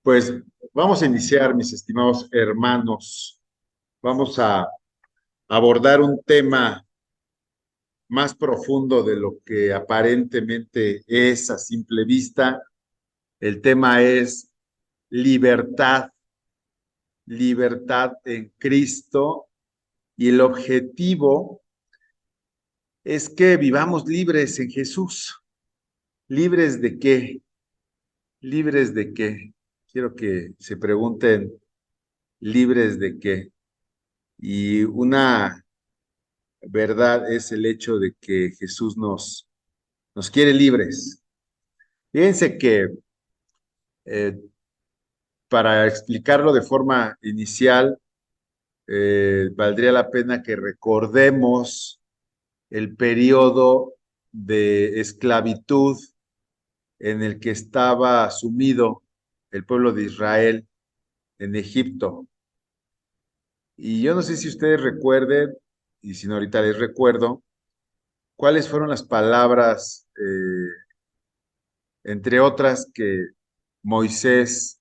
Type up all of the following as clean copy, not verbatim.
Pues vamos a iniciar, mis estimados hermanos. Vamos a abordar un tema más profundo de lo que aparentemente es a simple vista. El tema es libertad, libertad en Cristo, y el objetivo es que vivamos libres en Jesús. ¿Libres de qué? ¿Libres de qué? Quiero que se pregunten, ¿libres de qué? Y una verdad es el hecho de que Jesús nos quiere libres. Fíjense que eh, para explicarlo de forma inicial, valdría la pena que recordemos el periodo de esclavitud en el que estaba sumido el pueblo de Israel en Egipto. Y yo no sé si ustedes recuerden, y si no ahorita les recuerdo, cuáles fueron las palabras entre otras que Moisés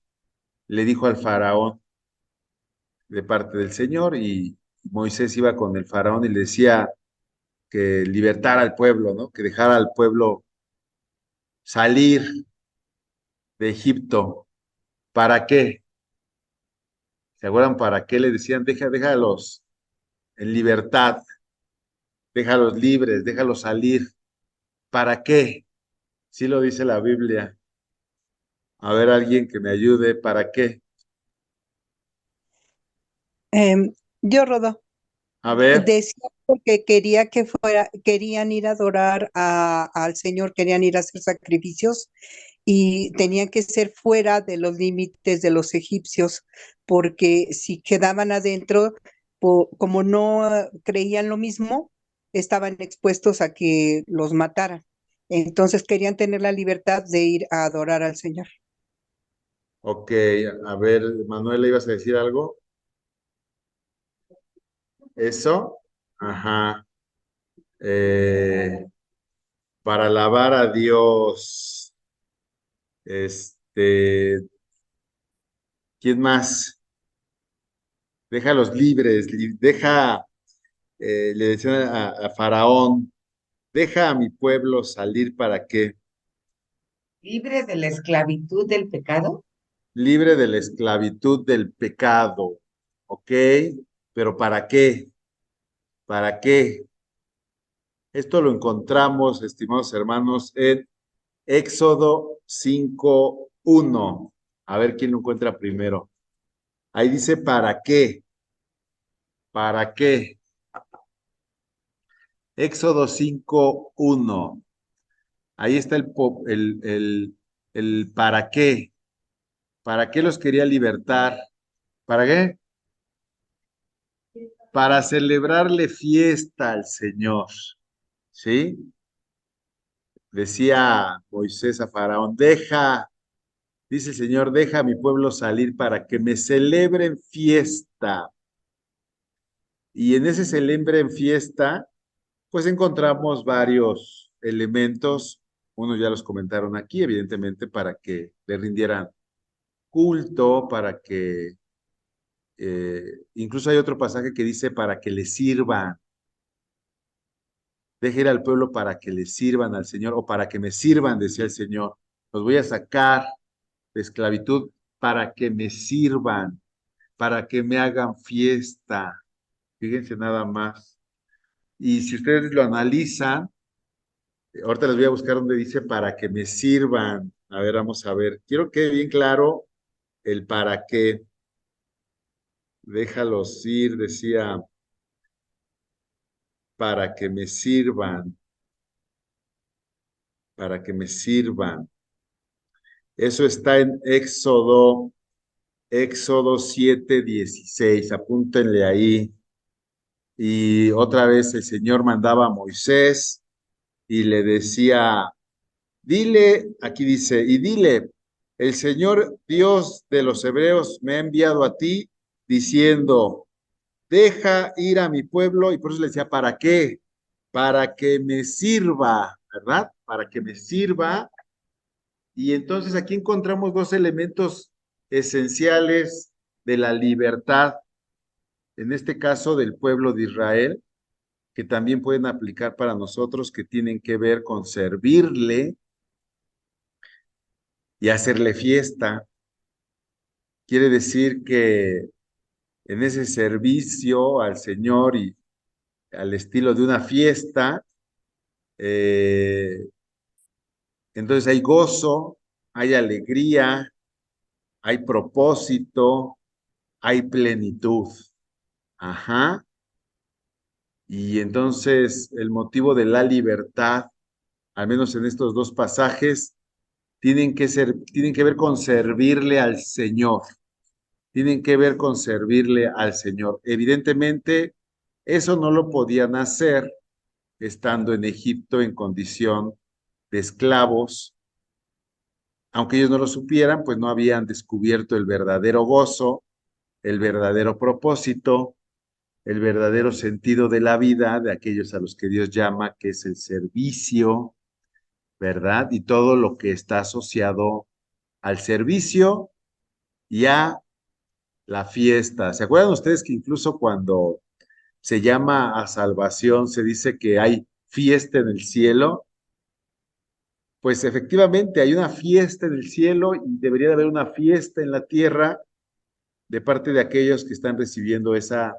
le dijo al faraón de parte del Señor, y Moisés iba con el faraón y le decía que libertara al pueblo, ¿no? Que dejara al pueblo salir de Egipto. ¿Para qué? ¿Se acuerdan para qué le decían? Déjalos en libertad, déjalos libres, déjalos salir. ¿Para qué? Sí lo dice la Biblia. A ver, alguien que me ayude, ¿para qué? Yo, Rodo, A ver, decía porque quería que fuera, querían ir a adorar al Señor, querían ir a hacer sacrificios y tenían que ser fuera de los límites de los egipcios, porque si quedaban adentro, como no creían lo mismo, estaban expuestos a que los mataran. Entonces querían tener la libertad de ir a adorar al Señor. ok, a ver, Manuela, ¿ibas a decir algo? ¿Eso? Ajá. Eh, para alabar a Dios. ¿Quién más? Déjalos libres, le decían a Faraón, deja a mi pueblo salir para qué, Libre de la esclavitud del pecado. libre de la esclavitud del pecado, ¿ok? Pero ¿para qué? ¿Para qué? Esto lo encontramos, estimados hermanos, en Éxodo 5:1. A ver quién lo encuentra primero. Ahí dice, ¿para qué? ¿Para qué? Éxodo 5:1. Ahí está el para qué. ¿Para qué los quería libertar? ¿Para qué? Para celebrarle fiesta al Señor. ¿Sí? Decía Moisés a Faraón, dice el Señor, deja a mi pueblo salir para que me celebren fiesta. Y en ese celebren fiesta, pues encontramos varios elementos. Unos ya los comentaron aquí, evidentemente, para que le rindieran culto, para que incluso hay otro pasaje que dice para que le sirvan, deje ir al pueblo para que le sirvan al Señor o para que me sirvan, decía el Señor. Los voy a sacar de esclavitud para que me sirvan, para que me hagan fiesta. Fíjense nada más. Y si ustedes lo analizan, ahorita les voy a buscar donde dice para que me sirvan. A ver, vamos a ver. Quiero que quede bien claro el para qué. Déjalos ir, decía, para que me sirvan, para que me sirvan. Eso está en Éxodo 7:16. Apúntenle ahí. Y otra vez el Señor mandaba a Moisés y le decía, dile, aquí dice, y dile, el Señor Dios de los hebreos me ha enviado a ti diciendo, deja ir a mi pueblo, y por eso le decía, ¿para qué? Para que me sirva, ¿verdad? Para que me sirva. Y entonces aquí encontramos dos elementos esenciales de la libertad, en este caso del pueblo de Israel, que también pueden aplicar para nosotros, que tienen que ver con servirle y hacerle fiesta. Quiere decir que en ese servicio al Señor y al estilo de una fiesta, eh, entonces hay gozo, hay alegría, hay propósito, hay plenitud. Ajá. Y entonces el motivo de la libertad, al menos en estos dos pasajes, tienen que ver con servirle al Señor. Tienen que ver con servirle al Señor. Evidentemente, eso no lo podían hacer estando en Egipto en condición de esclavos. Aunque ellos no lo supieran, pues no habían descubierto el verdadero gozo, el verdadero propósito, el verdadero sentido de la vida de aquellos a los que Dios llama, que es el servicio, ¿verdad? Y todo lo que está asociado al servicio y a la fiesta. ¿Se acuerdan ustedes que incluso cuando se llama a salvación se dice que hay fiesta en el cielo? Pues efectivamente hay una fiesta en el cielo y debería de haber una fiesta en la tierra de parte de aquellos que están recibiendo esa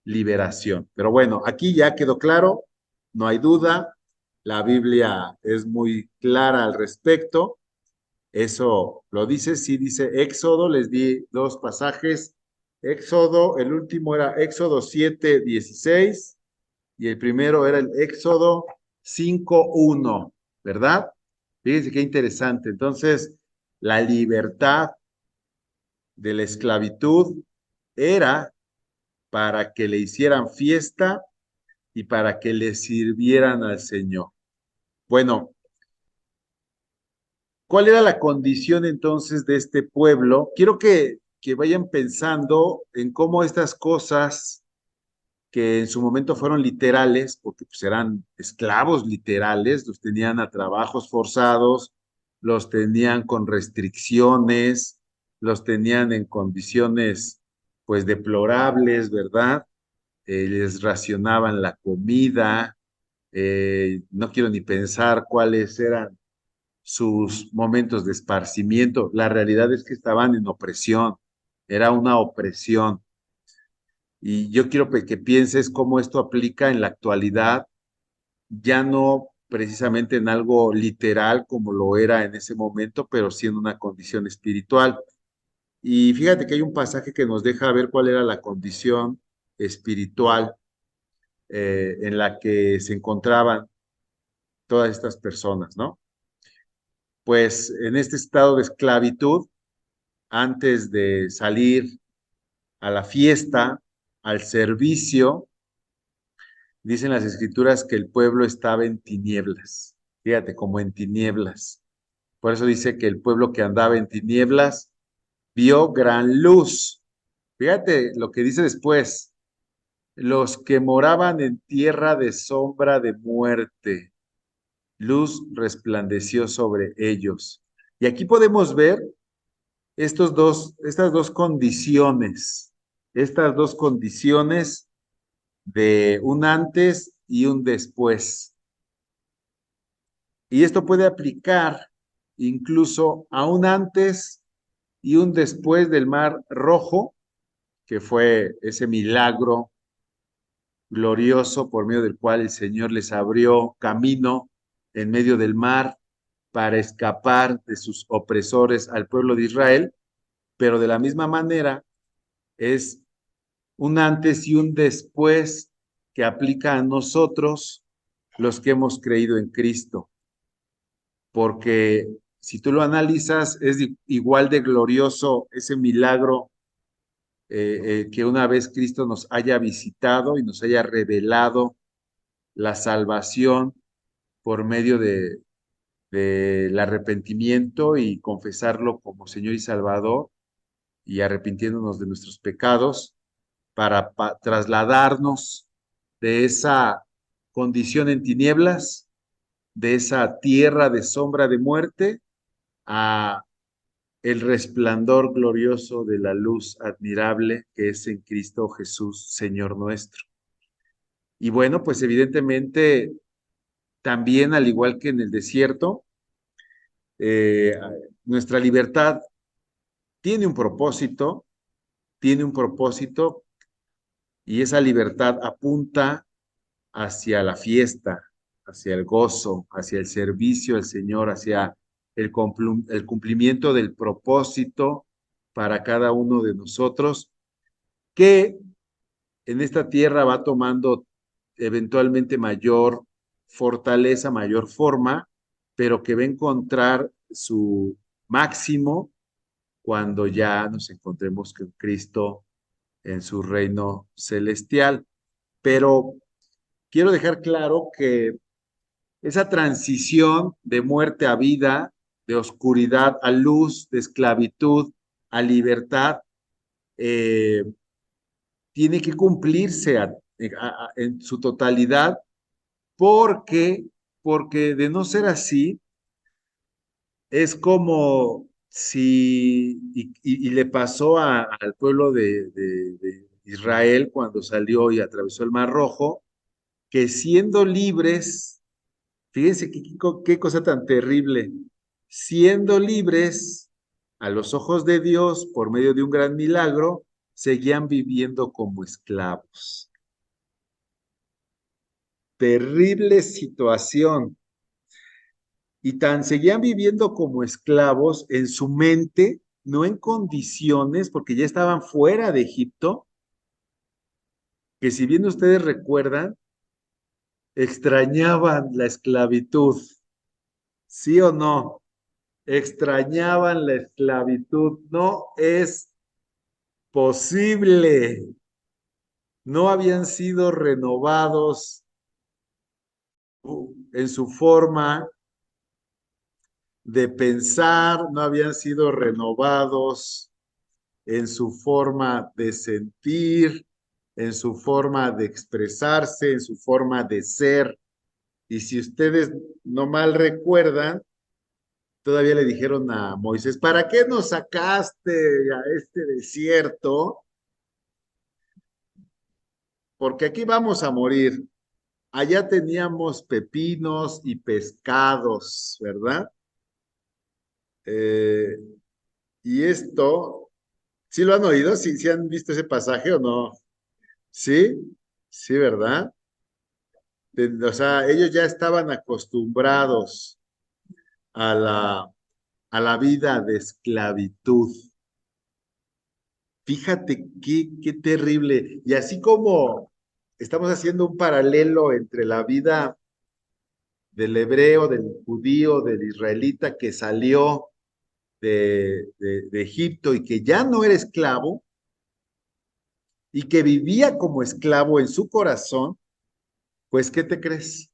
liberación. Pero bueno, aquí ya quedó claro, no hay duda, la Biblia es muy clara al respecto, eso lo dice, sí dice Éxodo, les di dos pasajes, Éxodo, el último era Éxodo 7:16 y el primero era el Éxodo 5:1, ¿verdad? Fíjense qué interesante. Entonces, la libertad de la esclavitud era para que le hicieran fiesta y para que le sirvieran al Señor. Bueno, ¿cuál era la condición entonces de este pueblo? Quiero que vayan pensando en cómo estas cosas que en su momento fueron literales, porque pues eran esclavos literales, los tenían a trabajos forzados, los tenían con restricciones, los tenían en condiciones pues deplorables, ¿verdad? Les racionaban la comida, no quiero ni pensar cuáles eran sus momentos de esparcimiento. La realidad es que estaban en opresión, era una opresión. Y yo quiero que pienses cómo esto aplica en la actualidad, ya no precisamente en algo literal como lo era en ese momento, pero sí en una condición espiritual. Y fíjate que hay un pasaje que nos deja ver cuál era la condición espiritual en la que se encontraban todas estas personas, ¿no? Pues en este estado de esclavitud, antes de salir a la fiesta, al servicio, dicen las escrituras que el pueblo estaba en tinieblas. Fíjate, como en tinieblas. Por eso dice que el pueblo que andaba en tinieblas vio gran luz. Fíjate lo que dice después. Los que moraban en tierra de sombra de muerte, luz resplandeció sobre ellos. Y aquí podemos ver estas dos condiciones de un antes y un después. Y esto puede aplicar incluso a un antes y un después del Mar Rojo, que fue ese milagro glorioso por medio del cual el Señor les abrió camino en medio del mar para escapar de sus opresores al pueblo de Israel, pero de la misma manera es un antes y un después que aplica a nosotros los que hemos creído en Cristo, porque si tú lo analizas, es igual de glorioso ese milagro que una vez Cristo nos haya visitado y nos haya revelado la salvación por medio del arrepentimiento y confesarlo como Señor y Salvador y arrepintiéndonos de nuestros pecados para trasladarnos de esa condición en tinieblas, de esa tierra de sombra de muerte, a el resplandor glorioso de la luz admirable que es en Cristo Jesús, Señor nuestro. Y bueno, pues evidentemente también, al igual que en el desierto, eh, nuestra libertad tiene un propósito, y esa libertad apunta hacia la fiesta, hacia el gozo, hacia el servicio al Señor, hacia el cumplimiento del propósito para cada uno de nosotros, que en esta tierra va tomando eventualmente mayor fortaleza, mayor forma, pero que va a encontrar su máximo cuando ya nos encontremos con Cristo en su reino celestial. Pero quiero dejar claro que esa transición de muerte a vida, de oscuridad a luz, de esclavitud a libertad, eh, tiene que cumplirse en su totalidad, porque, porque de no ser así, es como si, y le pasó al pueblo de Israel cuando salió y atravesó el Mar Rojo, que siendo libres, fíjense qué cosa tan terrible, siendo libres a los ojos de Dios por medio de un gran milagro, seguían viviendo como esclavos. Terrible situación. Y tan seguían viviendo como esclavos en su mente, no en condiciones, porque ya estaban fuera de Egipto, que si bien ustedes recuerdan, extrañaban la esclavitud, ¿sí o no? Extrañaban la esclavitud. No es posible. No habían sido renovados en su forma de pensar, no habían sido renovados en su forma de sentir, en su forma de expresarse, en su forma de ser. Y si ustedes no mal recuerdan, todavía le dijeron a Moisés, ¿para qué nos sacaste a este desierto? Porque aquí vamos a morir. Allá teníamos pepinos y pescados, ¿verdad? Eh, y esto, ¿sí lo han oído? ¿Sí han visto ese pasaje o no? Sí, sí, ¿verdad? O sea, ellos ya estaban acostumbrados a a la vida de esclavitud. Fíjate qué terrible. Y así como estamos haciendo un paralelo entre la vida del hebreo, del judío, del israelita que salió de Egipto y que ya no era esclavo y que vivía como esclavo en su corazón, pues ¿qué te crees?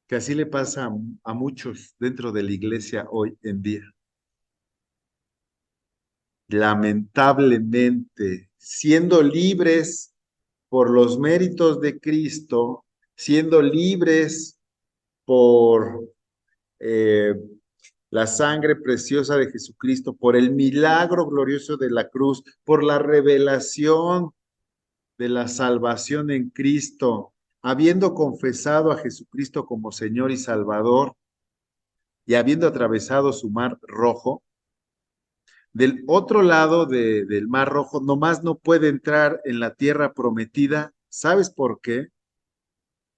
Que así le pasa a muchos dentro de la iglesia hoy en día. Lamentablemente, siendo libres por los méritos de Cristo, siendo libres por eh, la sangre preciosa de Jesucristo, por el milagro glorioso de la cruz, por la revelación de la salvación en Cristo, habiendo confesado a Jesucristo como Señor y Salvador y habiendo atravesado su mar rojo, del otro lado del mar rojo nomás no puede entrar en la tierra prometida. ¿Sabes por qué?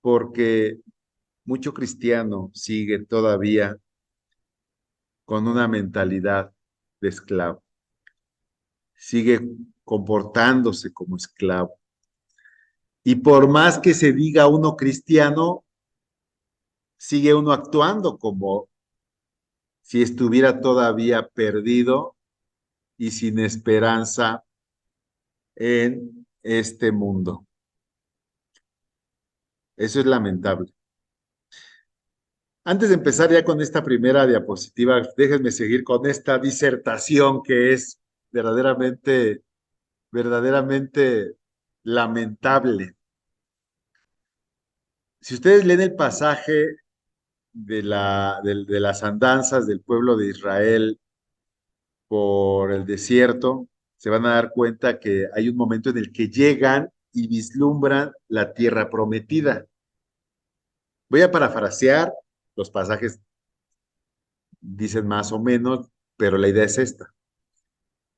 Porque mucho cristiano sigue todavía con una mentalidad de esclavo, sigue comportándose como esclavo. Y por más que se diga uno cristiano, sigue uno actuando como si estuviera todavía perdido y sin esperanza en este mundo. Eso es lamentable. Antes de empezar ya con esta primera diapositiva, déjenme seguir con esta disertación que es verdaderamente lamentable. Si ustedes leen el pasaje de las andanzas del pueblo de Israel por el desierto, se van a dar cuenta que hay un momento en el que llegan y vislumbran la tierra prometida. Voy a parafrasear, los pasajes dicen más o menos, pero la idea es esta.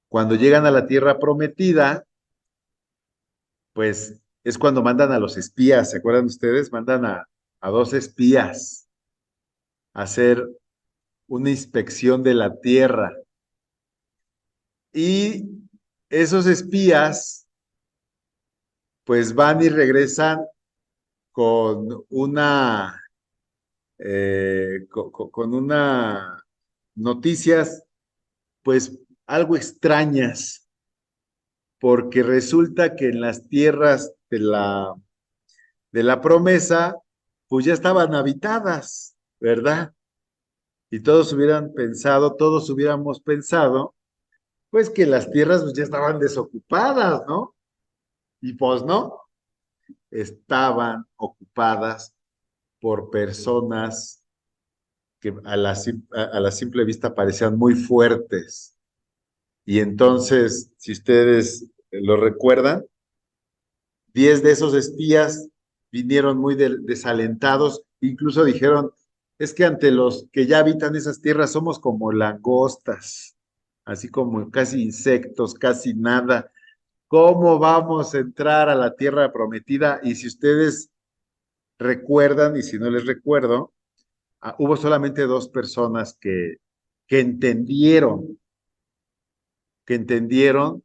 Cuando llegan a la tierra prometida, pues es cuando mandan a los espías, ¿se acuerdan ustedes? Mandan a dos espías a hacer una inspección de la tierra. Y esos espías, pues van y regresan con una, con una noticias, pues algo extrañas, porque resulta que en las tierras de la promesa, pues ya estaban habitadas, ¿verdad? Y todos hubiéramos pensado, pues que las tierras pues, ya estaban desocupadas, ¿no? Y pues no, estaban ocupadas por personas que a la simple vista parecían muy fuertes. Y entonces, si ustedes lo recuerdan, 10 de esos espías vinieron muy desalentados, incluso dijeron, es que ante los que ya habitan esas tierras somos como langostas, así como casi insectos, casi nada. ¿Cómo vamos a entrar a la tierra prometida? Y si ustedes recuerdan, y si no les recuerdo, hubo solamente dos personas que entendieron, que entendieron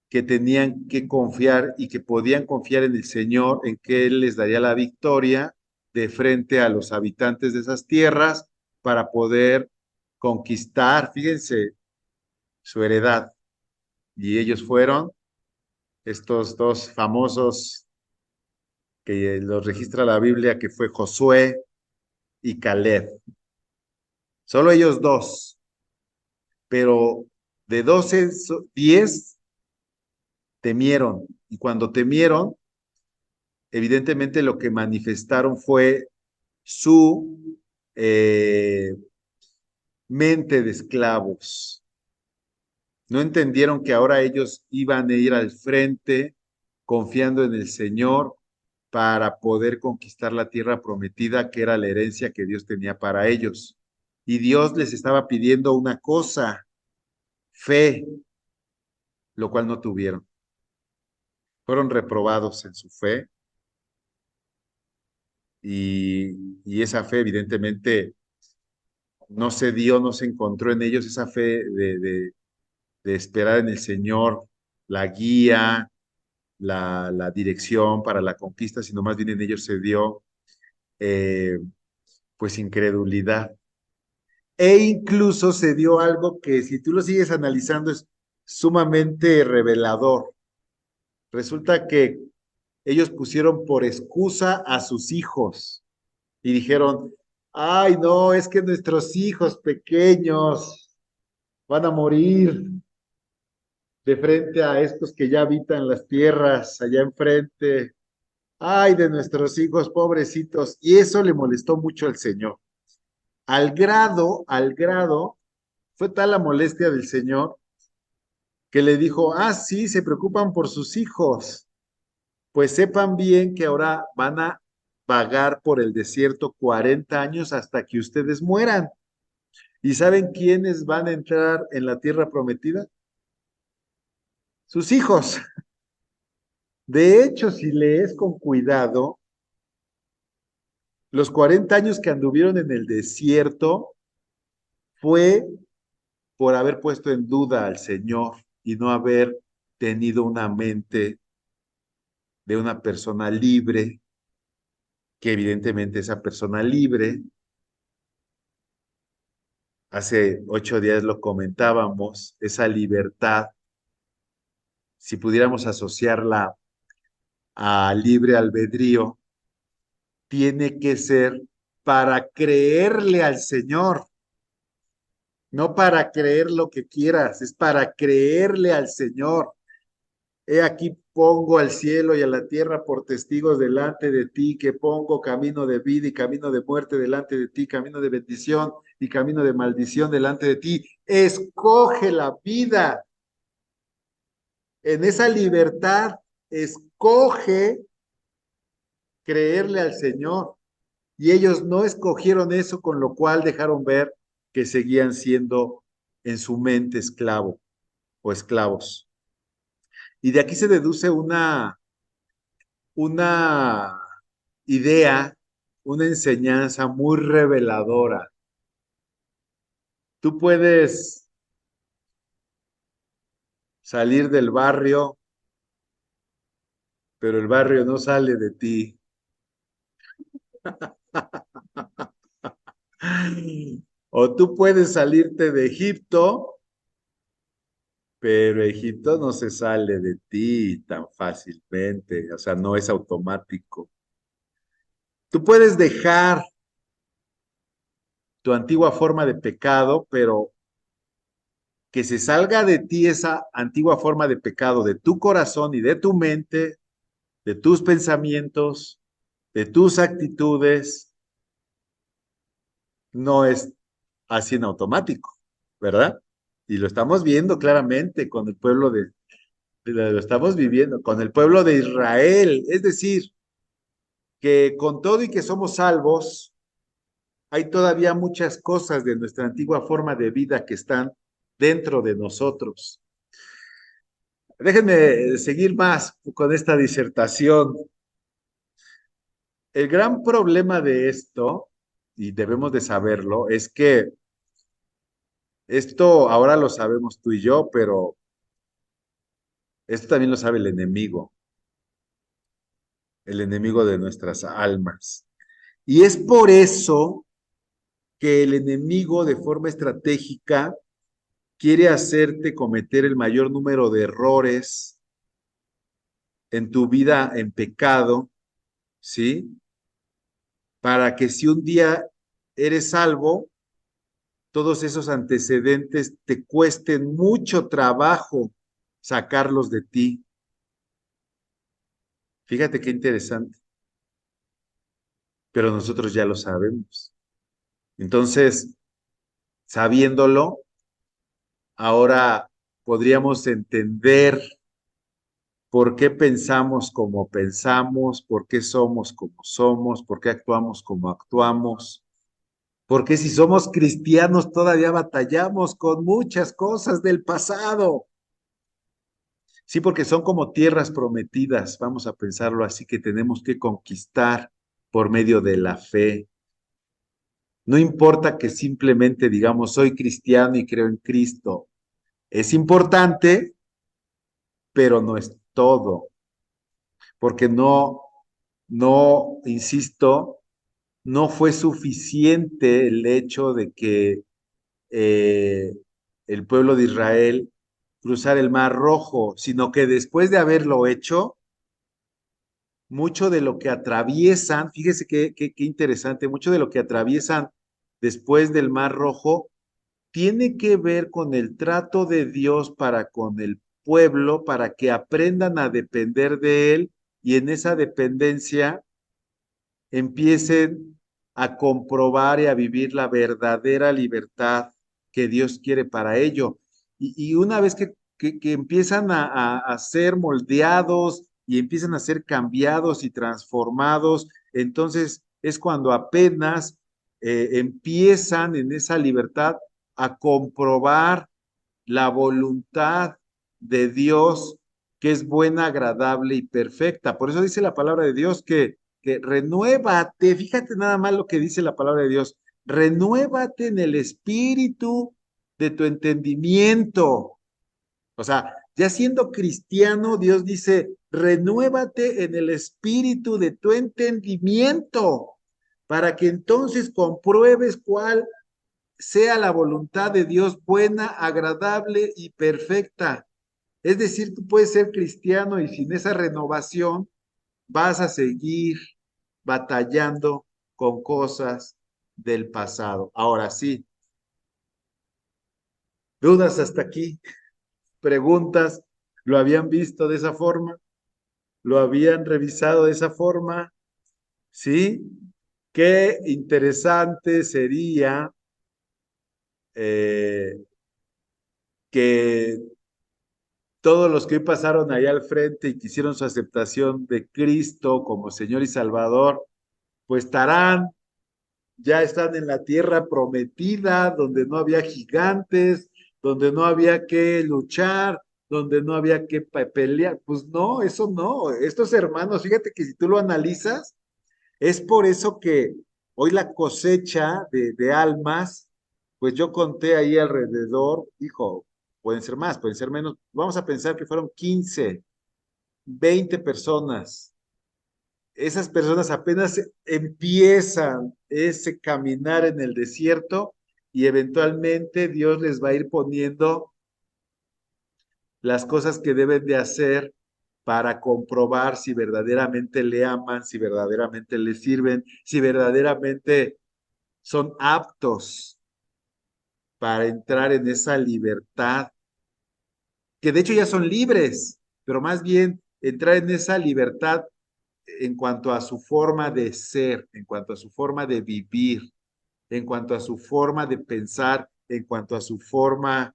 que tenían que confiar y que podían confiar en el Señor, en que Él les daría la victoria de frente a los habitantes de esas tierras para poder conquistar, fíjense, su heredad. Y ellos fueron estos dos famosos que los registra la Biblia, que fue Josué y Caleb. Solo ellos dos, pero de 12, 10 temieron. Y cuando temieron, evidentemente lo que manifestaron fue su mente de esclavos. No entendieron que ahora ellos iban a ir al frente confiando en el Señor para poder conquistar la tierra prometida, que era la herencia que Dios tenía para ellos. Y Dios les estaba pidiendo una cosa, fe, lo cual no tuvieron. Fueron reprobados en su fe y esa fe evidentemente no se dio, no se encontró en ellos esa fe de esperar en el Señor la guía, la dirección para la conquista, sino más bien en ellos se dio eh, pues incredulidad. E incluso se dio algo que si tú lo sigues analizando es sumamente revelador. Resulta que ellos pusieron por excusa a sus hijos y dijeron, ay no, es que nuestros hijos pequeños van a morir de frente a estos que ya habitan las tierras allá enfrente. Ay, de nuestros hijos pobrecitos. Y eso le molestó mucho al Señor. Al grado, fue tal la molestia del Señor que le dijo, ah, sí, se preocupan por sus hijos. Pues sepan bien que ahora van a vagar por el desierto 40 años hasta que ustedes mueran. ¿Y saben quiénes van a entrar en la tierra prometida? Sus hijos. De hecho, si lees con cuidado, los 40 años que anduvieron en el desierto fue por haber puesto en duda al Señor y no haber tenido una mente de una persona libre, que evidentemente esa persona libre, hace 8 días lo comentábamos, esa libertad, si pudiéramos asociarla a libre albedrío, tiene que ser para creerle al Señor, no para creer lo que quieras, es para creerle al Señor. He aquí pongo al cielo y a la tierra por testigos delante de ti, que pongo camino de vida y camino de muerte delante de ti, camino de bendición y camino de maldición delante de ti. Escoge la vida. En esa libertad, escoge creerle al Señor. Y ellos no escogieron eso, con lo cual dejaron ver que seguían siendo en su mente esclavo o esclavos. Y de aquí se deduce una idea, una enseñanza muy reveladora. Tú puedes salir del barrio, pero el barrio no sale de ti. O tú puedes salirte de Egipto, pero Egipto no se sale de ti tan fácilmente, o sea, no es automático. Tú puedes dejar tu antigua forma de pecado, pero que se salga de ti esa antigua forma de pecado de tu corazón y de tu mente, de tus pensamientos, de tus actitudes, no es así en automático, ¿verdad? Y lo estamos viendo claramente con el pueblo lo estamos viviendo con el pueblo de Israel, es decir, que con todo y que somos salvos, hay todavía muchas cosas de nuestra antigua forma de vida que están dentro de nosotros. Déjenme seguir más con esta disertación. El gran problema de esto, y debemos de saberlo, es que esto ahora lo sabemos tú y yo, pero esto también lo sabe el enemigo de nuestras almas. Y es por eso que el enemigo de forma estratégica quiere hacerte cometer el mayor número de errores en tu vida en pecado, ¿sí? Para que si un día eres salvo, todos esos antecedentes te cuesten mucho trabajo sacarlos de ti. Fíjate qué interesante, pero nosotros ya lo sabemos. Entonces, sabiéndolo, ahora podríamos entender por qué pensamos como pensamos, por qué somos como somos, por qué actuamos como actuamos, por qué si somos cristianos todavía batallamos con muchas cosas del pasado. Sí, porque son como tierras prometidas, vamos a pensarlo así, que tenemos que conquistar por medio de la fe. No importa que simplemente digamos, soy cristiano y creo en Cristo. Es importante, pero no es todo, porque insisto, no fue suficiente el hecho de que eh, el pueblo de Israel cruzara el Mar Rojo, sino que después de haberlo hecho, mucho de lo que atraviesan, fíjese qué interesante, mucho de lo que atraviesan después del Mar Rojo tiene que ver con el trato de Dios para con el pueblo, para que aprendan a depender de Él y en esa dependencia empiecen a comprobar y a vivir la verdadera libertad que Dios quiere para ello. Y una vez que empiezan a ser moldeados y empiezan a ser cambiados y transformados, entonces es cuando apenas empiezan en esa libertad a comprobar la voluntad de Dios, que es buena, agradable y perfecta. Por eso dice la palabra de Dios que renuévate, fíjate nada más lo que dice la palabra de Dios, renuévate en el espíritu de tu entendimiento. O sea, ya siendo cristiano, Dios dice, renuévate en el espíritu de tu entendimiento, para que entonces compruebes cuál sea la voluntad de Dios buena, agradable y perfecta. Es decir, tú puedes ser cristiano y sin esa renovación vas a seguir batallando con cosas del pasado. Ahora sí, dudas hasta aquí, preguntas, ¿lo habían visto de esa forma? lo habían revisado de esa forma, ¿sí? Qué interesante sería eh, que todos los que hoy pasaron allá al frente y quisieron su aceptación de Cristo como Señor y Salvador, pues estarán, ya están en la tierra prometida, donde no había gigantes, donde no había que luchar, donde no había que pelear. Pues no, eso no. Estos hermanos, fíjate que si tú lo analizas, es por eso que hoy la cosecha de almas, pues yo conté ahí alrededor, hijo, pueden ser más, pueden ser menos, vamos a pensar que fueron 15, 20 personas. Esas personas apenas empiezan ese caminar en el desierto y eventualmente Dios les va a ir poniendo las cosas que deben de hacer para comprobar si verdaderamente le aman, si verdaderamente le sirven, si verdaderamente son aptos para entrar en esa libertad, que de hecho ya son libres, pero más bien entrar en esa libertad en cuanto a su forma de ser, en cuanto a su forma de vivir, en cuanto a su forma de pensar, en cuanto a su forma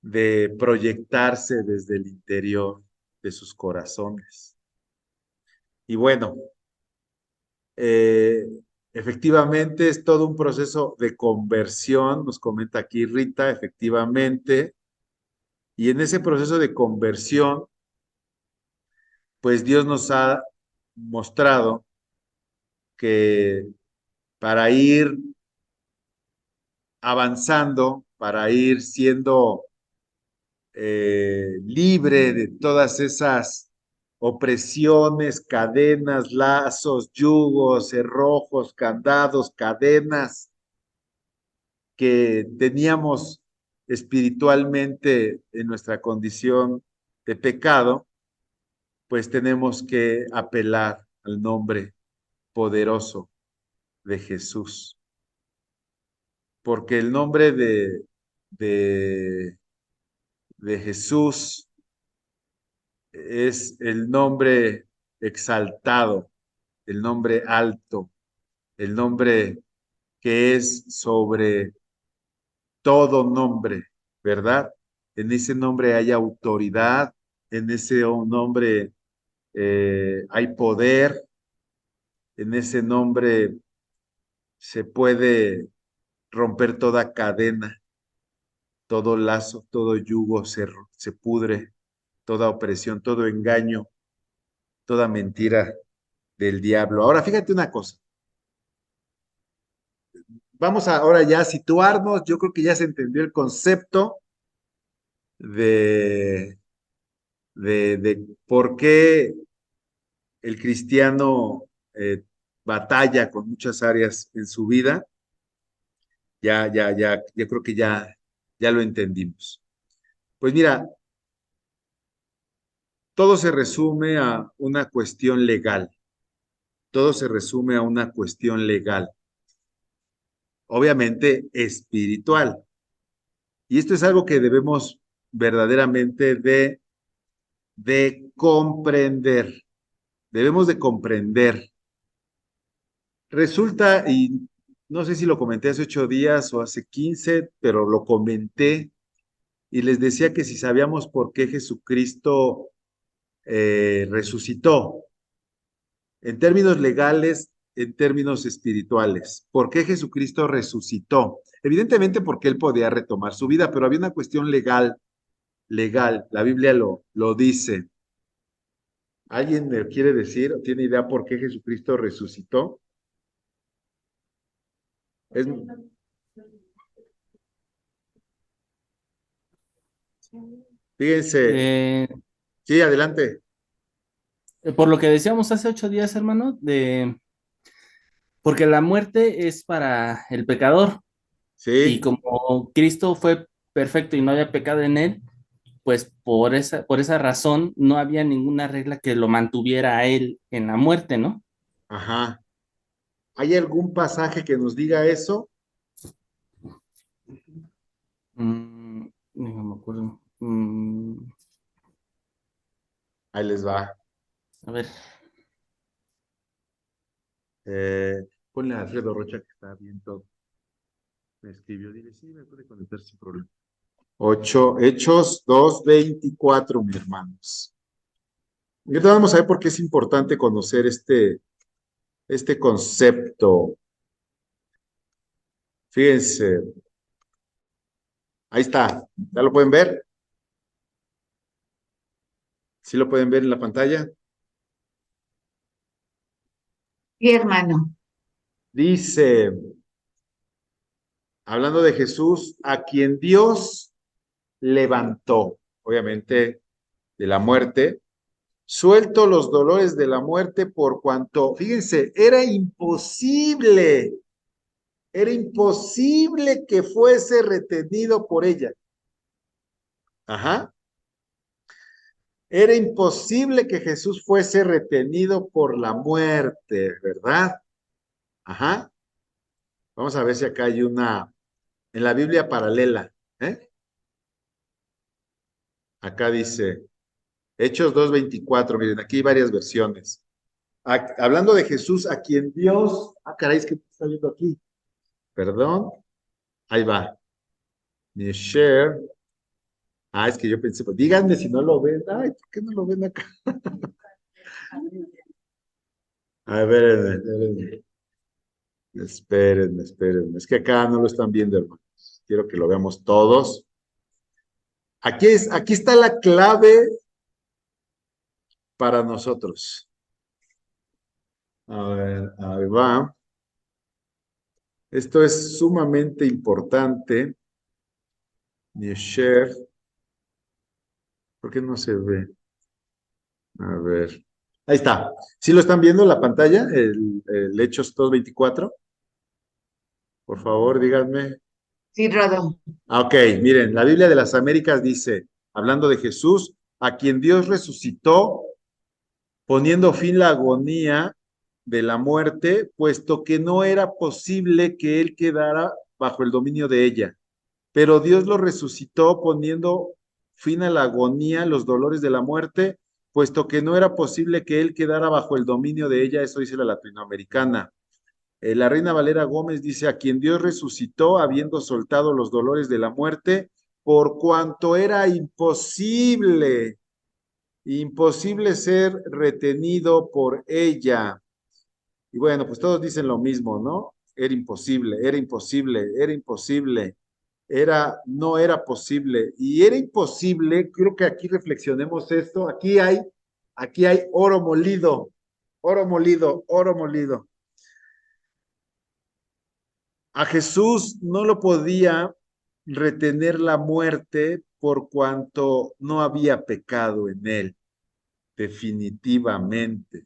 de proyectarse desde el interior de sus corazones. Y bueno, eh, efectivamente es todo un proceso de conversión, nos comenta aquí Rita, efectivamente, y en ese proceso de conversión, pues Dios nos ha mostrado que para ir avanzando, para ir siendo libre de todas esas opresiones, cadenas, lazos, yugos, cerrojos, candados, cadenas que teníamos espiritualmente en nuestra condición de pecado, pues tenemos que apelar al nombre poderoso de Jesús, porque el nombre de, de Jesús es el nombre exaltado, el nombre alto, el nombre que es sobre todo nombre, ¿verdad? En ese nombre hay autoridad, en ese nombre hay poder, en ese nombre se puede romper toda cadena, todo lazo, todo yugo se pudre, toda opresión, todo engaño, toda mentira del diablo. Ahora, fíjate una cosa. Vamos a ahora ya a situarnos. Yo creo que ya se entendió el concepto de, de por qué el cristiano batalla con muchas áreas en su vida. Ya creo que ya lo entendimos. Pues mira, todo se resume a una cuestión legal. Todo se resume a una cuestión legal, obviamente espiritual. Y esto es algo que debemos verdaderamente de comprender. Debemos de comprender. Resulta, y no sé si lo comenté hace 8 días o hace 15, pero lo comenté y les decía que si sabíamos por qué Jesucristo resucitó, en términos legales, en términos espirituales. ¿Por qué Jesucristo resucitó? Evidentemente porque él podía retomar su vida, pero había una cuestión legal. La Biblia lo dice. ¿Alguien me quiere decir o tiene idea por qué Jesucristo resucitó? Es, fíjense, Eh, sí, adelante. por lo que decíamos hace 8 días, hermano, porque la muerte es para el pecador y Sí, como Cristo fue perfecto y no había pecado en él, pues por esa razón no había ninguna regla que lo mantuviera a él en la muerte, ¿no? ajá. ¿Hay algún pasaje que nos diga eso? No me acuerdo. Ahí les va. A ver, Ponle a Alfredo Rocha que está bien todo. Me escribió, dile, sí, me puede conectar sin problema. Hechos 2:24, mis hermanos. Y ahorita vamos a ver por qué es importante conocer este concepto. Fíjense, ahí está. ¿Ya lo pueden ver? ¿Sí lo pueden ver en la pantalla? Sí, hermano. Dice, hablando de Jesús, a quien Dios levantó, obviamente de la muerte, suelto los dolores de la muerte por cuanto, fíjense, era imposible que fuese retenido por ella. Ajá. Era imposible que Jesús fuese retenido por la muerte, ¿verdad? Ajá. Vamos a ver si acá hay en la Biblia paralela, ¿eh? Acá dice, Hechos 2:24, miren, aquí hay varias versiones. Hablando de Jesús, a quien Dios, caray, es que está viendo aquí, perdón, ahí va. Share. Es que yo pensé, pues díganme si no lo ven. Ay, ¿por qué no lo ven acá? A ver, espérenme. Es que acá no lo están viendo, hermanos. Quiero que lo veamos todos. Aquí está la clave para nosotros. A ver, ahí va. Esto es sumamente importante. Share. ¿Por qué no se ve? A ver. Ahí está. ¿Sí lo están viendo en la pantalla? El Hechos 2:24. Por favor, díganme. Sí, Rodo. Ok, miren, la Biblia de las Américas dice, hablando de Jesús, a quien Dios resucitó, poniendo fin a la agonía de la muerte, puesto que no era posible que él quedara bajo el dominio de ella. Pero Dios lo resucitó poniendo fin a la agonía, los dolores de la muerte, puesto que no era posible que él quedara bajo el dominio de ella, eso dice la latinoamericana. La Reina Valera Gómez dice, a quien Dios resucitó, habiendo soltado los dolores de la muerte, por cuanto era imposible ser retenido por ella. Y bueno, pues todos dicen lo mismo, ¿no? No era posible. Y era imposible, creo que aquí reflexionemos esto, aquí hay oro molido, oro molido, oro molido. A Jesús no lo podía retener la muerte por cuanto no había pecado en él, definitivamente.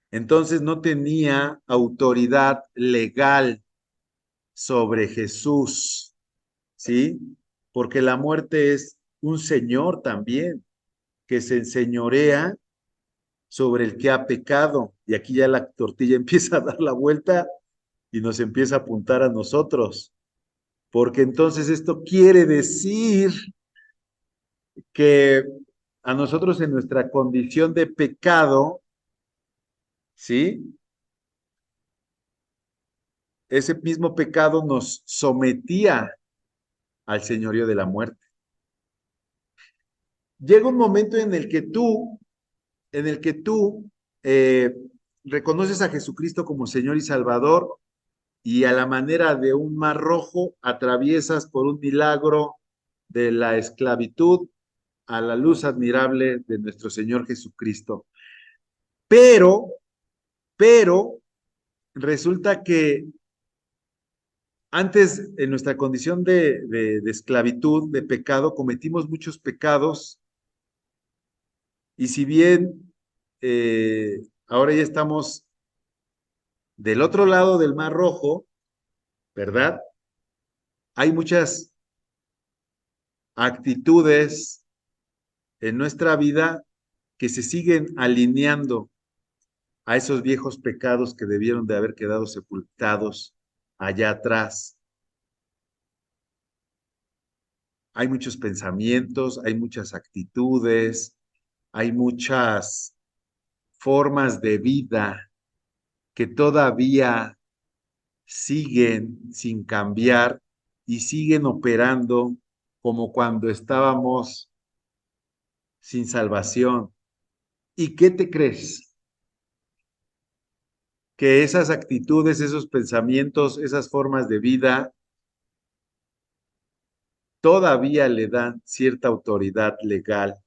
Entonces no tenía autoridad legal sobre Jesús, ¿sí? Porque la muerte es un señor también, que se enseñorea sobre el que ha pecado. Y aquí ya la tortilla empieza a dar la vuelta y nos empieza a apuntar a nosotros. Porque entonces esto quiere decir que a nosotros en nuestra condición de pecado, ¿sí? Ese mismo pecado nos sometía al señorío de la muerte. Llega un momento en el que tú eh, reconoces a Jesucristo como Señor y Salvador y a la manera de un mar rojo atraviesas por un milagro de la esclavitud a la luz admirable de nuestro Señor Jesucristo. Pero, pero, resulta que antes, en nuestra condición de esclavitud, de pecado, cometimos muchos pecados y si bien ahora ya estamos del otro lado del Mar Rojo, ¿verdad? Hay muchas actitudes en nuestra vida que se siguen alineando a esos viejos pecados que debieron de haber quedado sepultados allá atrás. Hay muchos pensamientos, hay muchas actitudes, hay muchas formas de vida que todavía siguen sin cambiar y siguen operando como cuando estábamos sin salvación. ¿Y qué te crees? Que esas actitudes, esos pensamientos, esas formas de vida todavía le dan cierta autoridad legal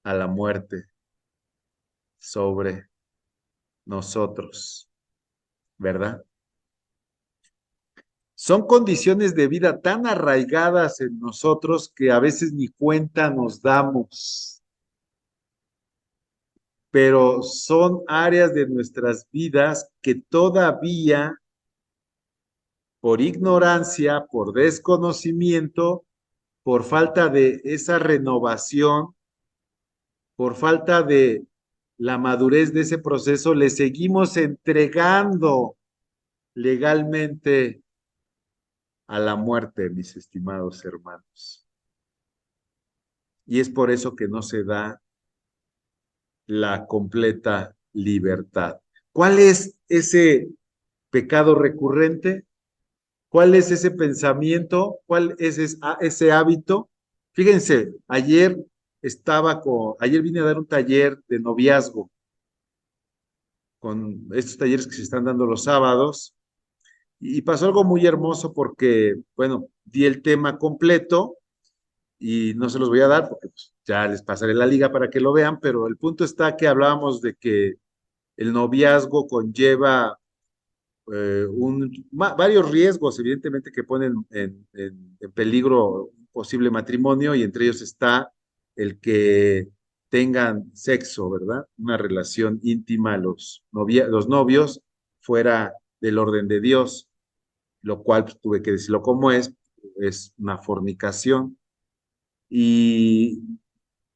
a la muerte sobre nosotros, ¿verdad? Son condiciones de vida tan arraigadas en nosotros que a veces ni cuenta nos damos, pero son áreas de nuestras vidas que todavía, por ignorancia, por desconocimiento, por falta de esa renovación, por falta de la madurez de ese proceso, le seguimos entregando legalmente a la muerte, mis estimados hermanos. Y es por eso que no se da la completa libertad. ¿Cuál es ese pecado recurrente? ¿Cuál es ese pensamiento? ¿Cuál es ese hábito? Fíjense, ayer vine a dar un taller de noviazgo, con estos talleres que se están dando los sábados, y pasó algo muy hermoso porque, bueno, di el tema completo y no se los voy a dar porque pues, ya les pasaré la liga para que lo vean, pero el punto está que hablábamos de que el noviazgo conlleva varios riesgos, evidentemente, que ponen en peligro un posible matrimonio, y entre ellos está el que tengan sexo, ¿verdad? Una relación íntima los novios fuera del orden de Dios, lo cual pues, tuve que decirlo como es una fornicación. Y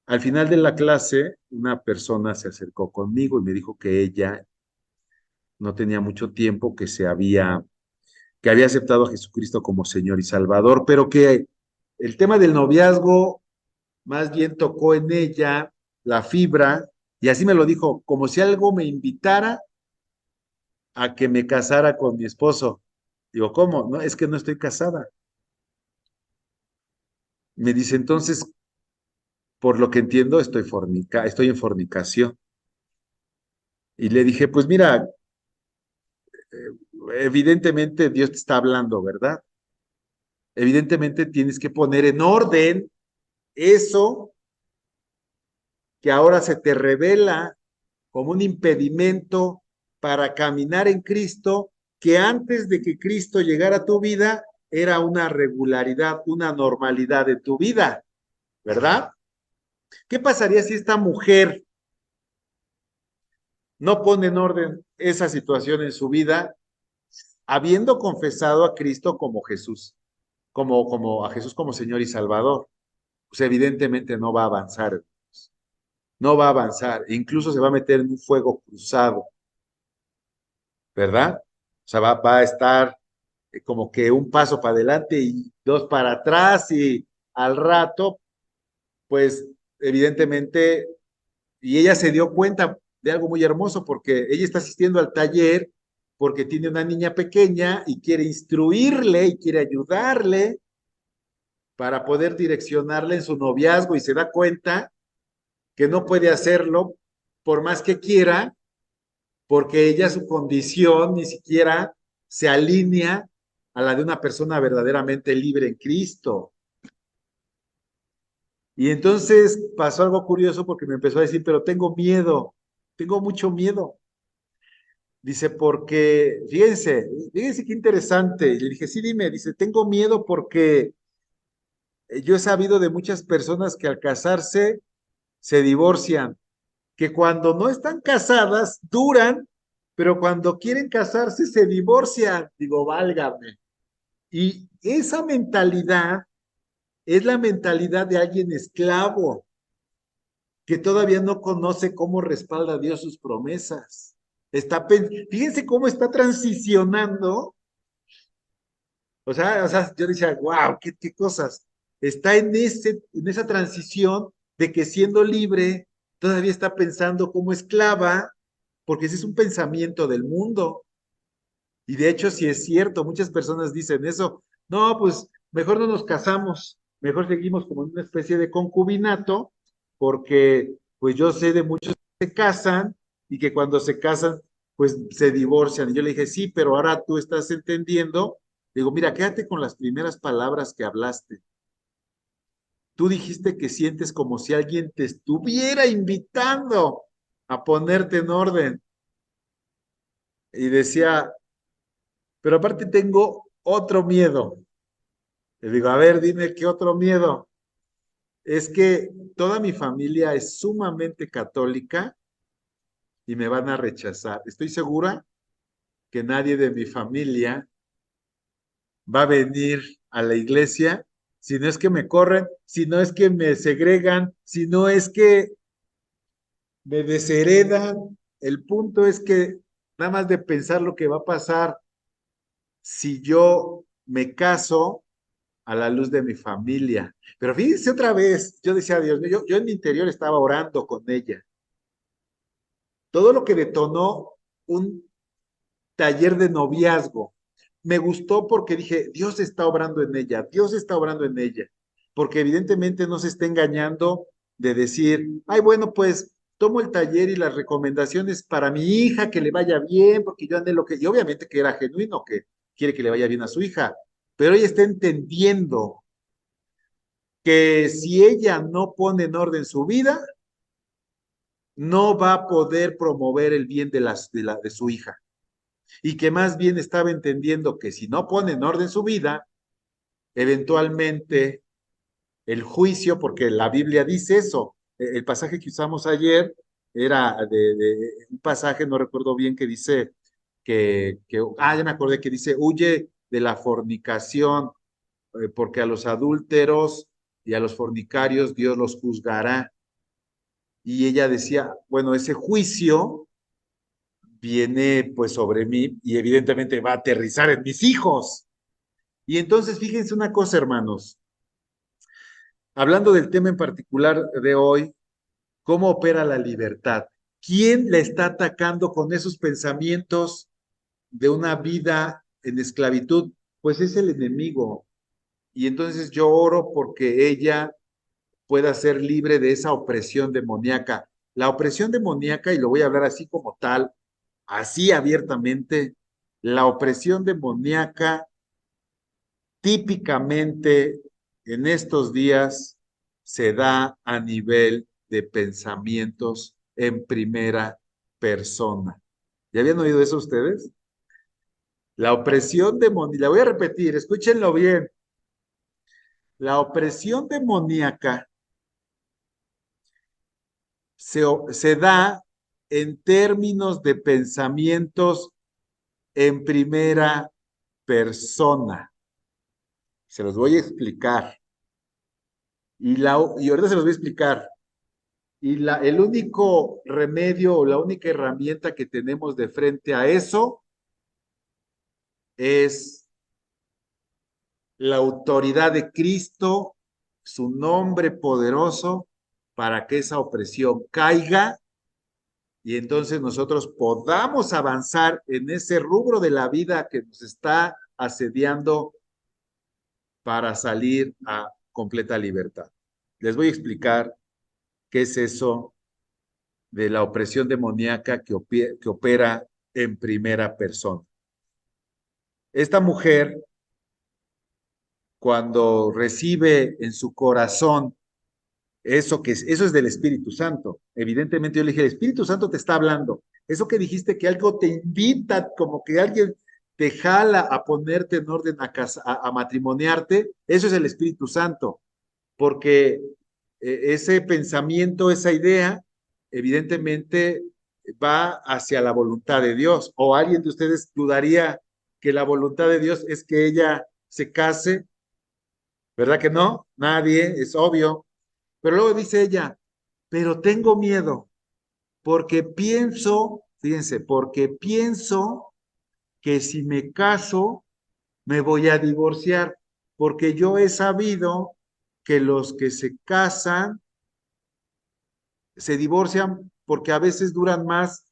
al final de la clase, una persona se acercó conmigo y me dijo que ella no tenía mucho tiempo que había aceptado a Jesucristo como Señor y Salvador, pero que el tema del noviazgo más bien tocó en ella la fibra, y así me lo dijo, como si algo me invitara a que me casara con mi esposo. Digo, ¿cómo? No, es que no estoy casada. Me dice, entonces, por lo que entiendo, estoy en fornicación. Y le dije, pues mira, evidentemente Dios te está hablando, ¿verdad? Evidentemente tienes que poner en orden eso que ahora se te revela como un impedimento para caminar en Cristo, que antes de que Cristo llegara a tu vida era una regularidad, una normalidad de tu vida, ¿verdad? ¿Qué pasaría si esta mujer no pone en orden esa situación en su vida, habiendo confesado a Cristo como Jesús, como a Jesús como Señor y Salvador? Pues evidentemente no va a avanzar, no va a avanzar, incluso se va a meter en un fuego cruzado, ¿verdad? O sea, va a estar como que un paso para adelante y dos para atrás, y al rato, pues evidentemente, y ella se dio cuenta de algo muy hermoso, porque ella está asistiendo al taller porque tiene una niña pequeña y quiere instruirle y quiere ayudarle para poder direccionarle en su noviazgo, y se da cuenta que no puede hacerlo por más que quiera, porque ella, su condición ni siquiera se alinea a la de una persona verdaderamente libre en Cristo. Y entonces pasó algo curioso, porque me empezó a decir, pero tengo miedo, tengo mucho miedo. Dice, porque, fíjense qué interesante. Y le dije, sí, dime. Dice, tengo miedo porque yo he sabido de muchas personas que al casarse se divorcian, que cuando no están casadas duran, pero cuando quieren casarse se divorcian. Digo, válgame. Y esa mentalidad es la mentalidad de alguien esclavo, que todavía no conoce cómo respalda Dios sus promesas. Fíjense cómo está transicionando. O sea, yo decía, wow, qué cosas. Está en esa transición de que siendo libre todavía está pensando como esclava, porque ese es un pensamiento del mundo. Y de hecho, si es cierto, muchas personas dicen eso, no, pues mejor no nos casamos, mejor seguimos como en una especie de concubinato, porque pues yo sé de muchos que se casan y que cuando se casan, pues se divorcian. Y yo le dije, sí, pero ahora tú estás entendiendo. Digo, mira, quédate con las primeras palabras que hablaste. Tú dijiste que sientes como si alguien te estuviera invitando a ponerte en orden. Y decía, pero aparte tengo otro miedo. Le digo, a ver, dime qué otro miedo. Es que toda mi familia es sumamente católica y me van a rechazar. Estoy segura que nadie de mi familia va a venir a la iglesia si no es que me corren, si no es que me segregan, si no es que me desheredan. El punto es que nada más de pensar lo que va a pasar si yo me caso a la luz de mi familia. Pero fíjense otra vez, yo decía, Dios mío, yo en mi interior estaba orando con ella. Todo lo que detonó un taller de noviazgo, me gustó porque dije, Dios está obrando en ella, Dios está obrando en ella, porque evidentemente no se está engañando de decir, ay, bueno, pues tomo el taller y las recomendaciones para mi hija, que le vaya bien, porque yo anhelo que, y obviamente que era genuino, que quiere que le vaya bien a su hija, pero ella está entendiendo que si ella no pone en orden su vida, no va a poder promover el bien de su hija. Y que más bien estaba entendiendo que si no pone en orden su vida, eventualmente el juicio, porque la Biblia dice eso, el pasaje que usamos ayer era de un pasaje, no recuerdo bien, que dice ya me acordé que dice, huye de la fornicación, porque a los adúlteros y a los fornicarios Dios los juzgará. Y ella decía, bueno, ese juicio viene pues sobre mí y evidentemente va a aterrizar en mis hijos. Y entonces fíjense una cosa, hermanos, hablando del tema en particular de hoy, ¿cómo opera la libertad? ¿Quién la está atacando con esos pensamientos de una vida en esclavitud? Pues es el enemigo. Y entonces yo oro porque ella pueda ser libre de esa opresión demoníaca. La opresión demoníaca, y lo voy a hablar así como tal, así abiertamente, la opresión demoníaca típicamente en estos días se da a nivel de pensamientos en primera persona. ¿Ya habían oído eso ustedes? La opresión demoníaca, la voy a repetir, escúchenlo bien. La opresión demoníaca se da en términos de pensamientos en primera persona. Se los voy a explicar. Y ahorita se los voy a explicar. Y el único remedio o la única herramienta que tenemos de frente a eso es la autoridad de Cristo, su nombre poderoso, para que esa opresión caiga y entonces nosotros podamos avanzar en ese rubro de la vida que nos está asediando para salir a completa libertad. Les voy a explicar qué es eso de la opresión demoníaca que opera en primera persona. Esta mujer, cuando recibe en su corazón eso es del Espíritu Santo. Evidentemente yo le dije, el Espíritu Santo te está hablando. Eso que dijiste que algo te invita, como que alguien te jala a ponerte en orden a matrimoniarte, eso es el Espíritu Santo, porque ese pensamiento, esa idea, evidentemente va hacia la voluntad de Dios. ¿O alguien de ustedes dudaría que la voluntad de Dios es que ella se case? ¿Verdad que no? Nadie, es obvio. Pero luego dice ella, pero tengo miedo porque pienso, fíjense, porque pienso que si me caso me voy a divorciar, porque yo he sabido que los que se casan se divorcian porque a veces duran más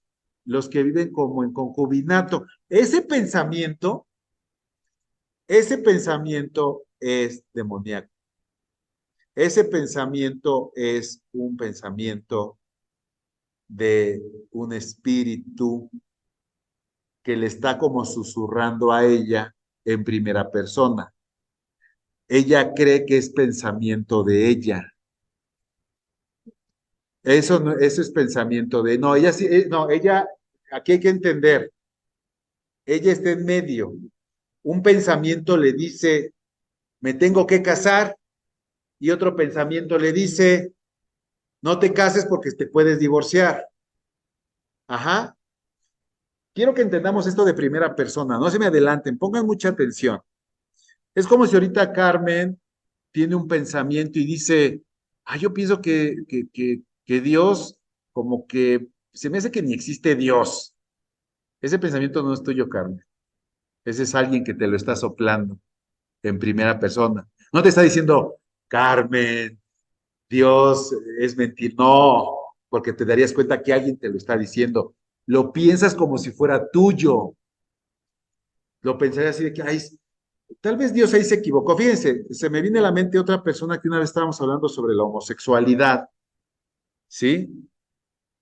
los que viven como en concubinato. Ese pensamiento es demoníaco. Ese pensamiento es un pensamiento de un espíritu que le está como susurrando a ella en primera persona. Ella cree que es pensamiento de ella. Eso, no, eso es pensamiento de, no, ella sí, no, ella, aquí hay que entender, ella está en medio. Un pensamiento le dice, me tengo que casar, y otro pensamiento le dice, no te cases porque te puedes divorciar. Ajá. Quiero que entendamos esto de primera persona, no se me adelanten, pongan mucha atención. Es como si ahorita Carmen tiene un pensamiento y dice, yo pienso que Dios, como que se me hace que ni existe Dios. Ese pensamiento no es tuyo, Carmen. Ese es alguien que te lo está soplando en primera persona. No te está diciendo, Carmen, Dios es mentir. No, porque te darías cuenta que alguien te lo está diciendo. Lo piensas como si fuera tuyo. Lo pensarías así de que, ay, tal vez Dios ahí se equivocó. Fíjense, se me viene a la mente otra persona que una vez estábamos hablando sobre la homosexualidad, ¿sí?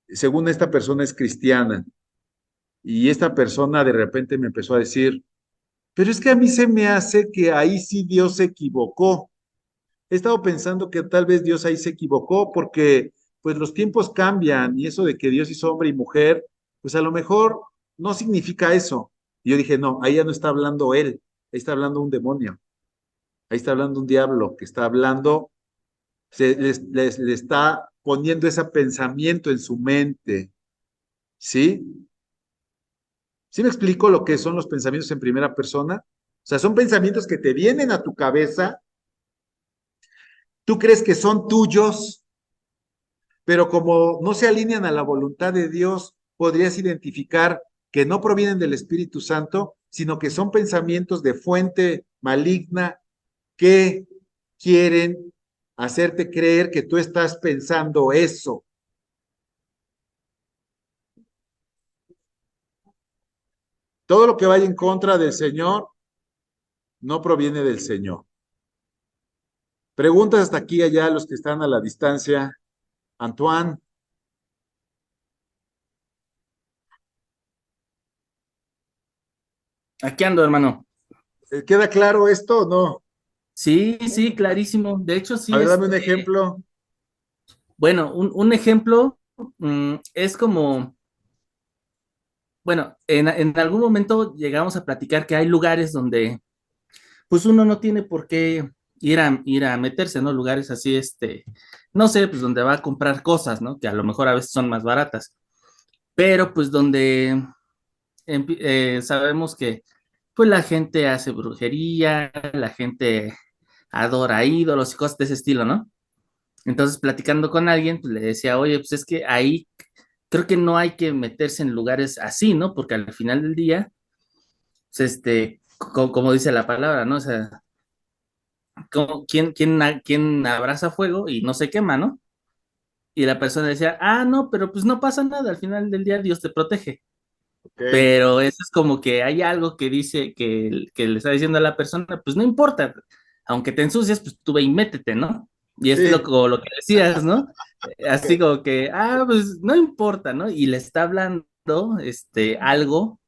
Según esta persona es cristiana, y esta persona de repente me empezó a decir, pero es que a mí se me hace que ahí sí Dios se equivocó. He estado pensando que tal vez Dios ahí se equivocó porque pues los tiempos cambian y eso de que Dios hizo hombre y mujer, pues a lo mejor no significa eso. Y yo dije, no, ahí ya no está hablando él, ahí está hablando un demonio, ahí está hablando un diablo que está hablando, le está poniendo ese pensamiento en su mente, ¿sí? ¿Sí me explico lo que son los pensamientos en primera persona? O sea, son pensamientos que te vienen a tu cabeza, tú crees que son tuyos, pero como no se alinean a la voluntad de Dios, podrías identificar que no provienen del Espíritu Santo, sino que son pensamientos de fuente maligna que quieren hacerte creer que tú estás pensando eso. Todo lo que vaya en contra del Señor no proviene del Señor. Preguntas hasta aquí allá los que están a la distancia. Antoine, Aquí ando, hermano. ¿queda claro esto o no? Sí, sí, clarísimo. De hecho, A sí, ver, dame un ejemplo. bueno, un ejemplo es como, bueno, en algún momento llegamos a platicar que hay lugares donde, pues uno no tiene por qué ir a meterse, ¿no? Lugares así, no sé, pues donde va a comprar cosas, ¿no? Que a lo mejor a veces son más baratas, pero pues donde sabemos que, pues la gente hace brujería, la gente adora ídolos y cosas de ese estilo, ¿no? Entonces, platicando con alguien, pues le decía, oye, pues es que ahí creo que no hay que meterse en lugares así, ¿no? Porque al final del día, pues como dice la palabra, ¿no? O sea, ¿quién abraza fuego y no se quema, ¿no? Y la persona decía, no, pero pues no pasa nada, al final del día Dios te protege. Ok, Pero eso es como que hay algo que dice que le está diciendo a la persona, pues no importa, aunque te ensucias, pues tú ve y métete, ¿no? Y es sí, lo que decías, ¿no? Así ok, como que, pues no importa, ¿no? Y le está hablando, algo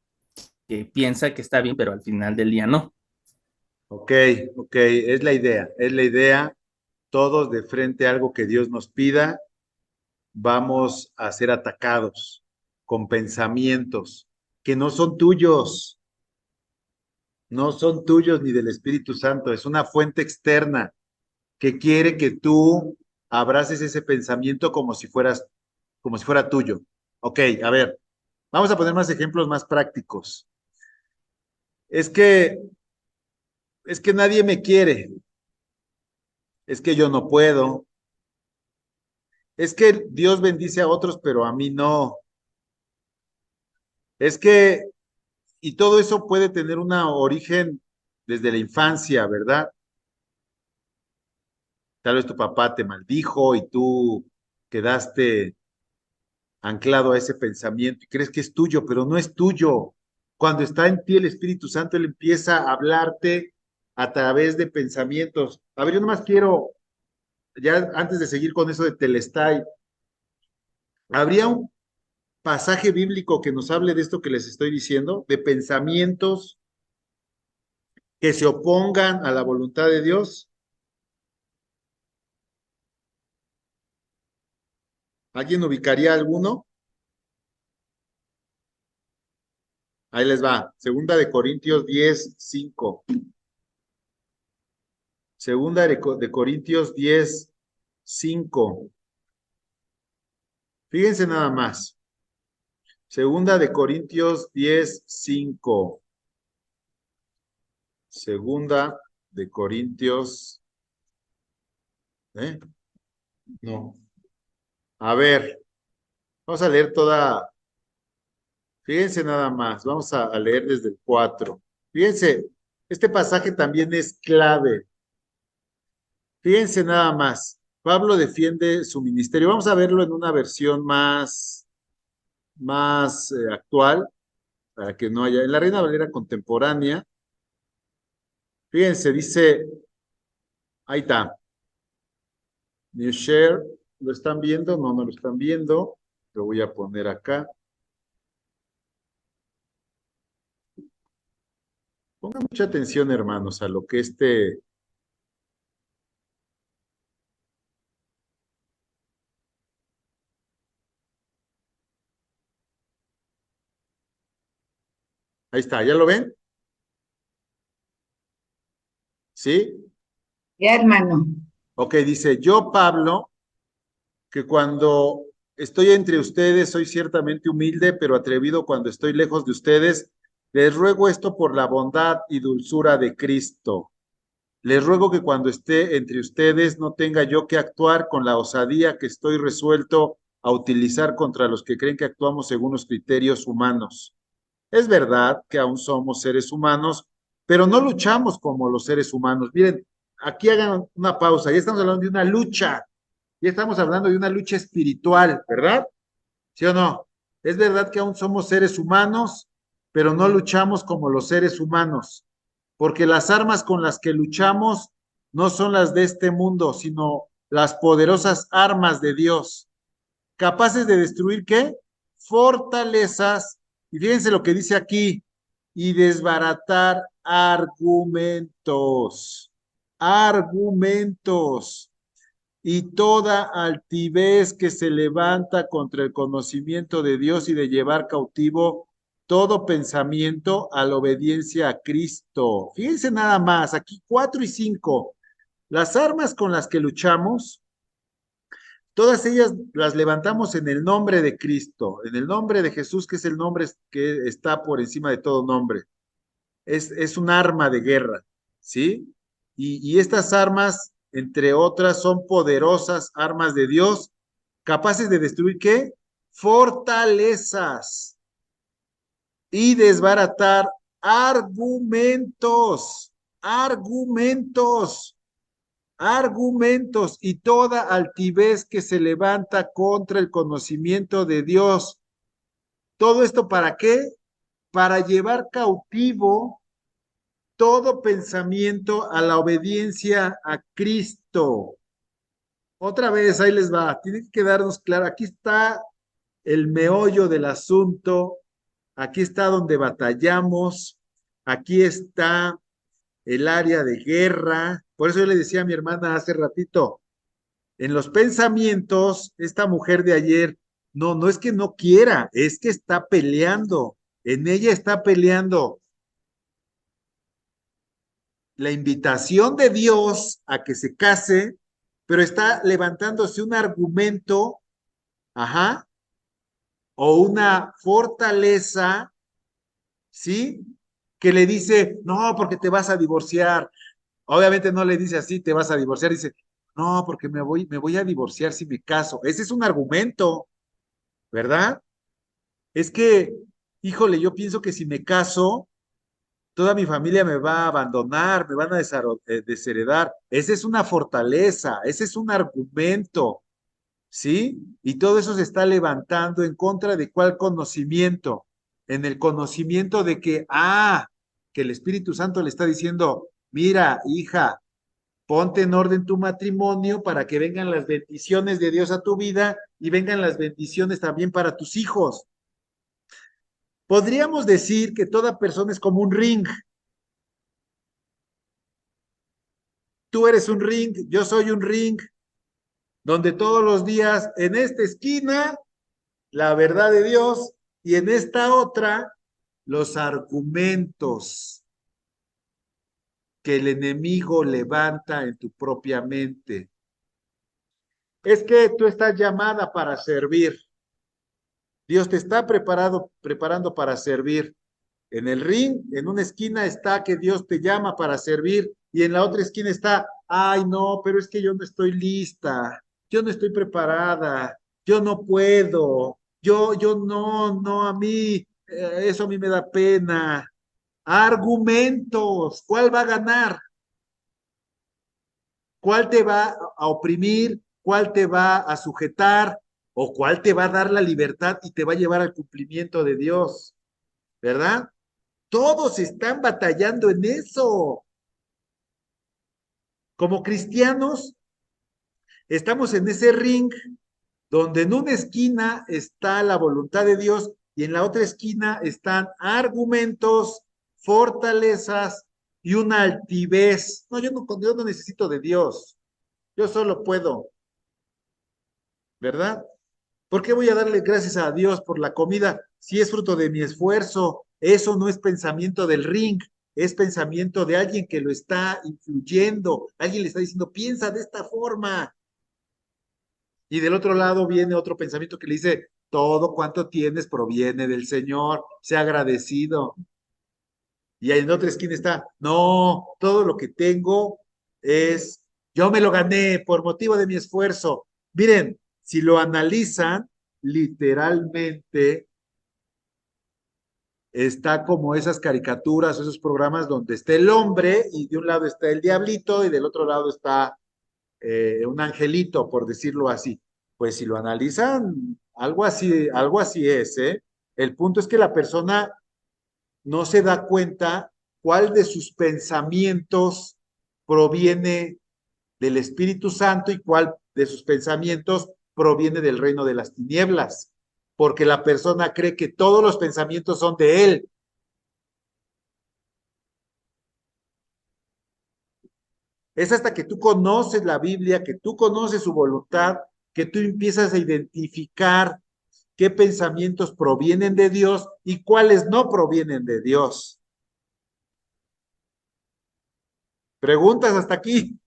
que piensa que está bien, pero al final del día no. ok, ok, es la idea, todos de frente a algo que Dios nos pida, vamos a ser atacados con pensamientos que no son tuyos, no son tuyos ni del Espíritu Santo, es una fuente externa que quiere que tú abraces ese pensamiento como si fuera tuyo. Ok, a ver, vamos a poner más ejemplos más prácticos. Es que, es que nadie me quiere, es que yo no puedo, es que Dios bendice a otros, pero a mí no. Es que, y todo eso puede tener un origen desde la infancia, ¿verdad? Tal vez tu papá te maldijo y tú quedaste anclado a ese pensamiento y crees que es tuyo, pero no es tuyo. Cuando está en ti el Espíritu Santo, Él empieza a hablarte a través de pensamientos. A ver, yo nomás quiero, ya antes de seguir con eso de Telestai, ¿habría un pasaje bíblico que nos hable de esto que les estoy diciendo, de pensamientos que se opongan a la voluntad de Dios? ¿Alguien ubicaría alguno? Ahí les va. Segunda de Corintios 10:5. Segunda de Corintios 10:5. Fíjense nada más. Segunda de Corintios 10:5. Segunda de Corintios. No. A ver, vamos a leer toda. Fíjense nada más. Vamos a leer desde el 4. Fíjense, este pasaje también es clave. Fíjense nada más. Pablo defiende su ministerio. Vamos a verlo en una versión más actual, para que no haya. En la Reina Valera contemporánea, fíjense, dice, ahí está. New share, ¿lo están viendo? No, no lo están viendo. Lo voy a poner acá. Pongan mucha atención, hermanos, a lo que ahí está, ¿ya lo ven? ¿Sí? Ya, hermano. Ok, dice, yo, Pablo, que cuando estoy entre ustedes soy ciertamente humilde, pero atrevido cuando estoy lejos de ustedes. Les ruego esto por la bondad y dulzura de Cristo. Les ruego que cuando esté entre ustedes no tenga yo que actuar con la osadía que estoy resuelto a utilizar contra los que creen que actuamos según los criterios humanos. Es verdad que aún somos seres humanos, pero no luchamos como los seres humanos. Miren, aquí hagan una pausa, ya estamos hablando de una lucha, ya estamos hablando de una lucha espiritual, ¿verdad? ¿Sí o no? Es verdad que aún somos seres humanos, pero no luchamos como los seres humanos, porque las armas con las que luchamos no son las de este mundo, sino las poderosas armas de Dios, capaces de destruir ¿qué? Fortalezas, y fíjense lo que dice aquí, y desbaratar argumentos, argumentos y toda altivez que se levanta contra el conocimiento de Dios y de llevar cautivo todo pensamiento a la obediencia a Cristo. Fíjense nada más, aquí 4 y 5, las armas con las que luchamos, todas ellas las levantamos en el nombre de Cristo, en el nombre de Jesús, que es el nombre que está por encima de todo nombre. Es un arma de guerra, ¿sí? Y estas armas, entre otras, son poderosas armas de Dios, capaces de destruir ¿qué? Fortalezas y desbaratar argumentos, argumentos, argumentos y toda altivez que se levanta contra el conocimiento de Dios. ¿Todo esto para qué? Para llevar cautivo todo pensamiento a la obediencia a Cristo. Otra vez, ahí les va, tiene que quedarnos claro, aquí está el meollo del asunto, aquí está donde batallamos, aquí está el área de guerra. Por eso yo le decía a mi hermana hace ratito, en los pensamientos, esta mujer de ayer, no es que no quiera, es que está peleando, en ella está peleando la invitación de Dios a que se case, pero está levantándose un argumento, ajá, o una fortaleza, ¿sí? Que le dice, no, porque te vas a divorciar. Obviamente no le dice así, te vas a divorciar, dice, no, porque me voy a divorciar si me caso. Ese es un argumento, ¿verdad? Es que, híjole, yo pienso que si me caso, toda mi familia me va a abandonar, me van a desheredar. Esa es una fortaleza, ese es un argumento. ¿sí? Y todo eso se está levantando en contra de cuál conocimiento, en el conocimiento de que el Espíritu Santo le está diciendo, mira, hija, ponte en orden tu matrimonio para que vengan las bendiciones de Dios a tu vida y vengan las bendiciones también para tus hijos. Podríamos decir que toda persona es como un ring. Tú eres un ring, yo soy un ring, donde todos los días en esta esquina la verdad de Dios y en esta otra los argumentos que el enemigo levanta en tu propia mente. Es que tú estás llamada para servir. Dios te está preparando para servir. En el ring, en una esquina está que Dios te llama para servir y en la otra esquina está, ay no, pero es que yo no estoy lista, yo no estoy preparada, yo no puedo, yo no, a mí, eso a mí me da pena. Argumentos, ¿cuál va a ganar? ¿Cuál te va a oprimir? ¿Cuál te va a sujetar? ¿O cuál te va a dar la libertad y te va a llevar al cumplimiento de Dios? ¿Verdad? Todos están batallando en eso. Como cristianos, estamos en ese ring donde en una esquina está la voluntad de Dios y en la otra esquina están argumentos, fortalezas y una altivez. No, yo no necesito de Dios. Yo solo puedo, ¿verdad? ¿Por qué voy a darle gracias a Dios por la comida si es fruto de mi esfuerzo? Eso no es pensamiento del ring, es pensamiento de alguien que lo está influyendo. Alguien le está diciendo, piensa de esta forma. Y del otro lado viene otro pensamiento que le dice, todo cuanto tienes proviene del Señor, sea agradecido. Y en otra esquina está, no, todo lo que tengo es, yo me lo gané por motivo de mi esfuerzo. Miren, si lo analizan, literalmente está como esas caricaturas, esos programas donde está el hombre y de un lado está el diablito y del otro lado está un angelito, por decirlo así. Pues si lo analizan, algo así es, ¿eh? El punto es que la persona no se da cuenta cuál de sus pensamientos proviene del Espíritu Santo y cuál de sus pensamientos proviene del reino de las tinieblas, porque la persona cree que todos los pensamientos son de él. Es hasta que tú conoces la Biblia, que tú conoces su voluntad, que tú empiezas a identificar qué pensamientos provienen de Dios y cuáles no provienen de Dios. ¿Preguntas hasta aquí?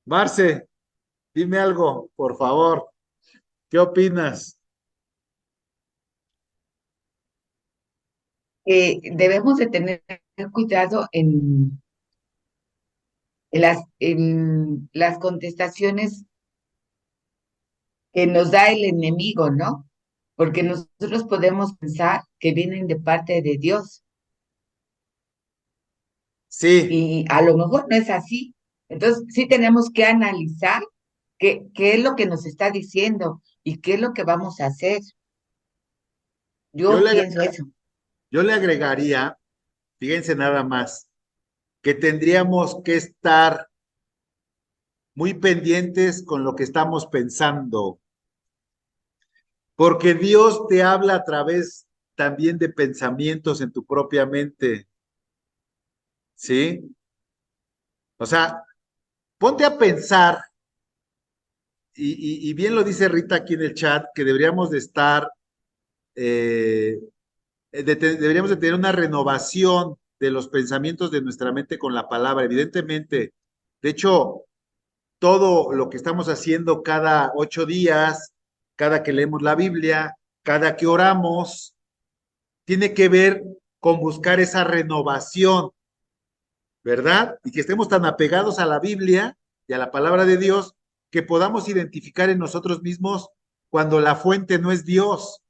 Marce, dime algo, por favor. ¿Qué opinas? Debemos de tener cuidado en las contestaciones que nos da el enemigo, ¿no? Porque nosotros podemos pensar que vienen de parte de Dios Sí, y a lo mejor no es así. Entonces, sí tenemos que analizar qué es lo que nos está diciendo y qué es lo que vamos a hacer. yo Yo le, pienso eso. yo le agregaría, fíjense nada más, que tendríamos que estar muy pendientes con lo que estamos pensando, porque Dios te habla a través también de pensamientos en tu propia mente, ¿sí? O sea, ponte a pensar, y bien lo dice Rita aquí en el chat, que deberíamos de estar, deberíamos de tener una renovación de los pensamientos de nuestra mente con la palabra, evidentemente. De hecho, todo lo que estamos haciendo cada 8 días, cada que leemos la Biblia, cada que oramos, tiene que ver con buscar esa renovación, ¿verdad? Y que estemos tan apegados a la Biblia y a la palabra de Dios que podamos identificar en nosotros mismos cuando la fuente no es Dios.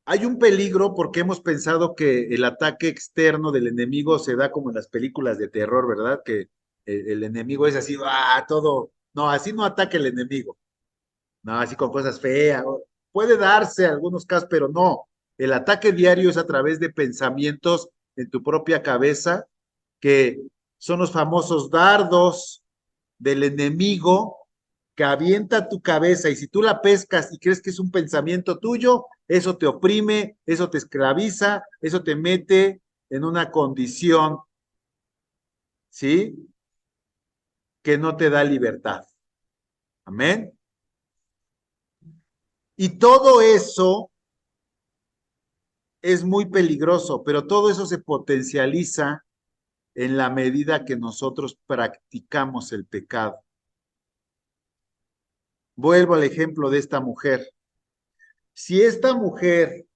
Hay un peligro porque hemos pensado que el ataque externo del enemigo se da como en las películas de terror, ¿verdad? Que el enemigo es así, todo. No, así no ataca el enemigo. No, así con cosas feas. Puede darse algunos casos, pero no. El ataque diario es a través de pensamientos en tu propia cabeza, que son los famosos dardos del enemigo que avienta tu cabeza, y si tú la pescas y crees que es un pensamiento tuyo, eso te oprime, eso te esclaviza, eso te mete en una condición, ¿sí? Que no te da libertad. Amén. Y todo eso es muy peligroso, pero todo eso se potencializa en la medida que nosotros practicamos el pecado. Vuelvo al ejemplo de esta mujer. Si esta mujer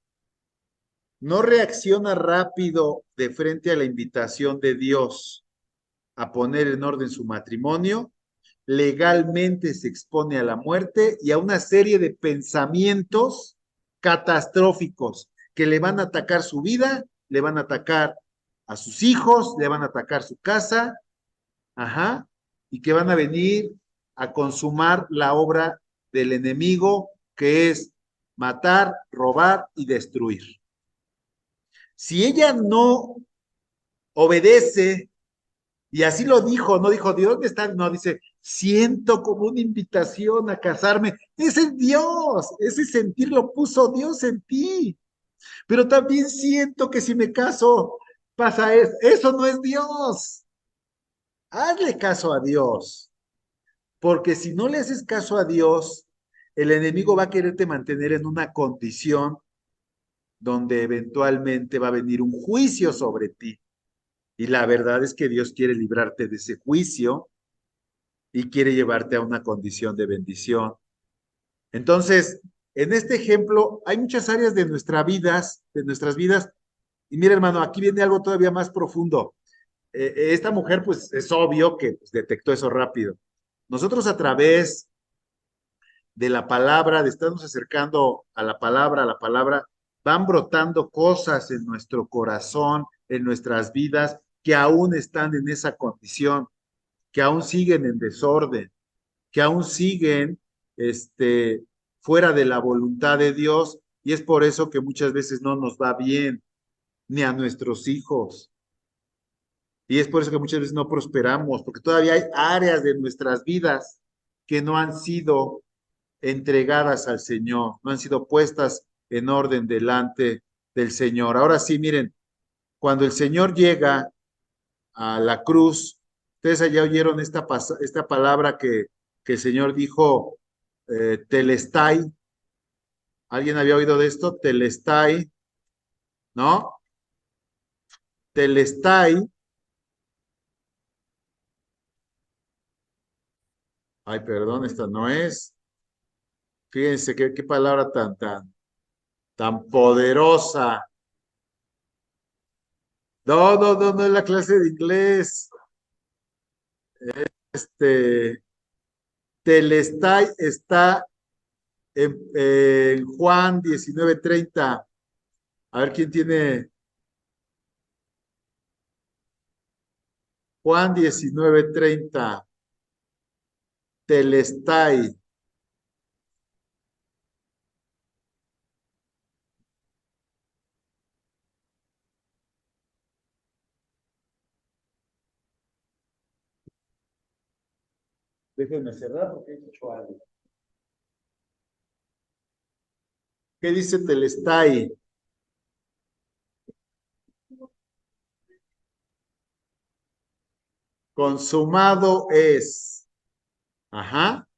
no reacciona rápido de frente a la invitación de Dios a poner en orden su matrimonio, legalmente se expone a la muerte y a una serie de pensamientos catastróficos que le van a atacar su vida, le van a atacar a sus hijos, le van a atacar su casa, ajá, y que van a venir a consumar la obra del enemigo, que es matar, robar y destruir. Si ella no obedece, y así lo dijo, no dijo, ¿de dónde está? No, dice, siento como una invitación a casarme. Ese es Dios, ese sentir lo puso Dios en ti. Pero también siento que si me caso, pasa eso. Eso no es Dios. Hazle caso a Dios, porque si no le haces caso a Dios, el enemigo va a quererte mantener en una condición donde eventualmente va a venir un juicio sobre ti. Y la verdad es que Dios quiere librarte de ese juicio y quiere llevarte a una condición de bendición. Entonces, en este ejemplo, hay muchas áreas de nuestras vidas, y mira, hermano, aquí viene algo todavía más profundo. Esta mujer, pues es obvio que pues, detectó eso rápido. Nosotros a través de la palabra, de estarnos acercando a la palabra, van brotando cosas en nuestro corazón, en nuestras vidas, que aún están en esa condición, que aún siguen en desorden, que aún siguen fuera de la voluntad de Dios, y es por eso que muchas veces no nos va bien, ni a nuestros hijos. Y es por eso que muchas veces no prosperamos, porque todavía hay áreas de nuestras vidas que no han sido entregadas al Señor, no han sido puestas en orden delante del Señor. Ahora sí, miren, cuando el Señor llega a la cruz, ustedes allá oyeron esta palabra que el Señor dijo, telestai. ¿Alguien había oído de esto? Telestai, ¿no? Telestai. Ay, perdón, esta no es. Fíjense qué palabra tan poderosa. No es la clase de inglés. Este, Telestai está en Juan 19:30. A ver quién tiene Juan 19:30. Telestai. Déjenme cerrar porque he hecho algo. ¿Qué dice Telestai? Consumado es. Ajá.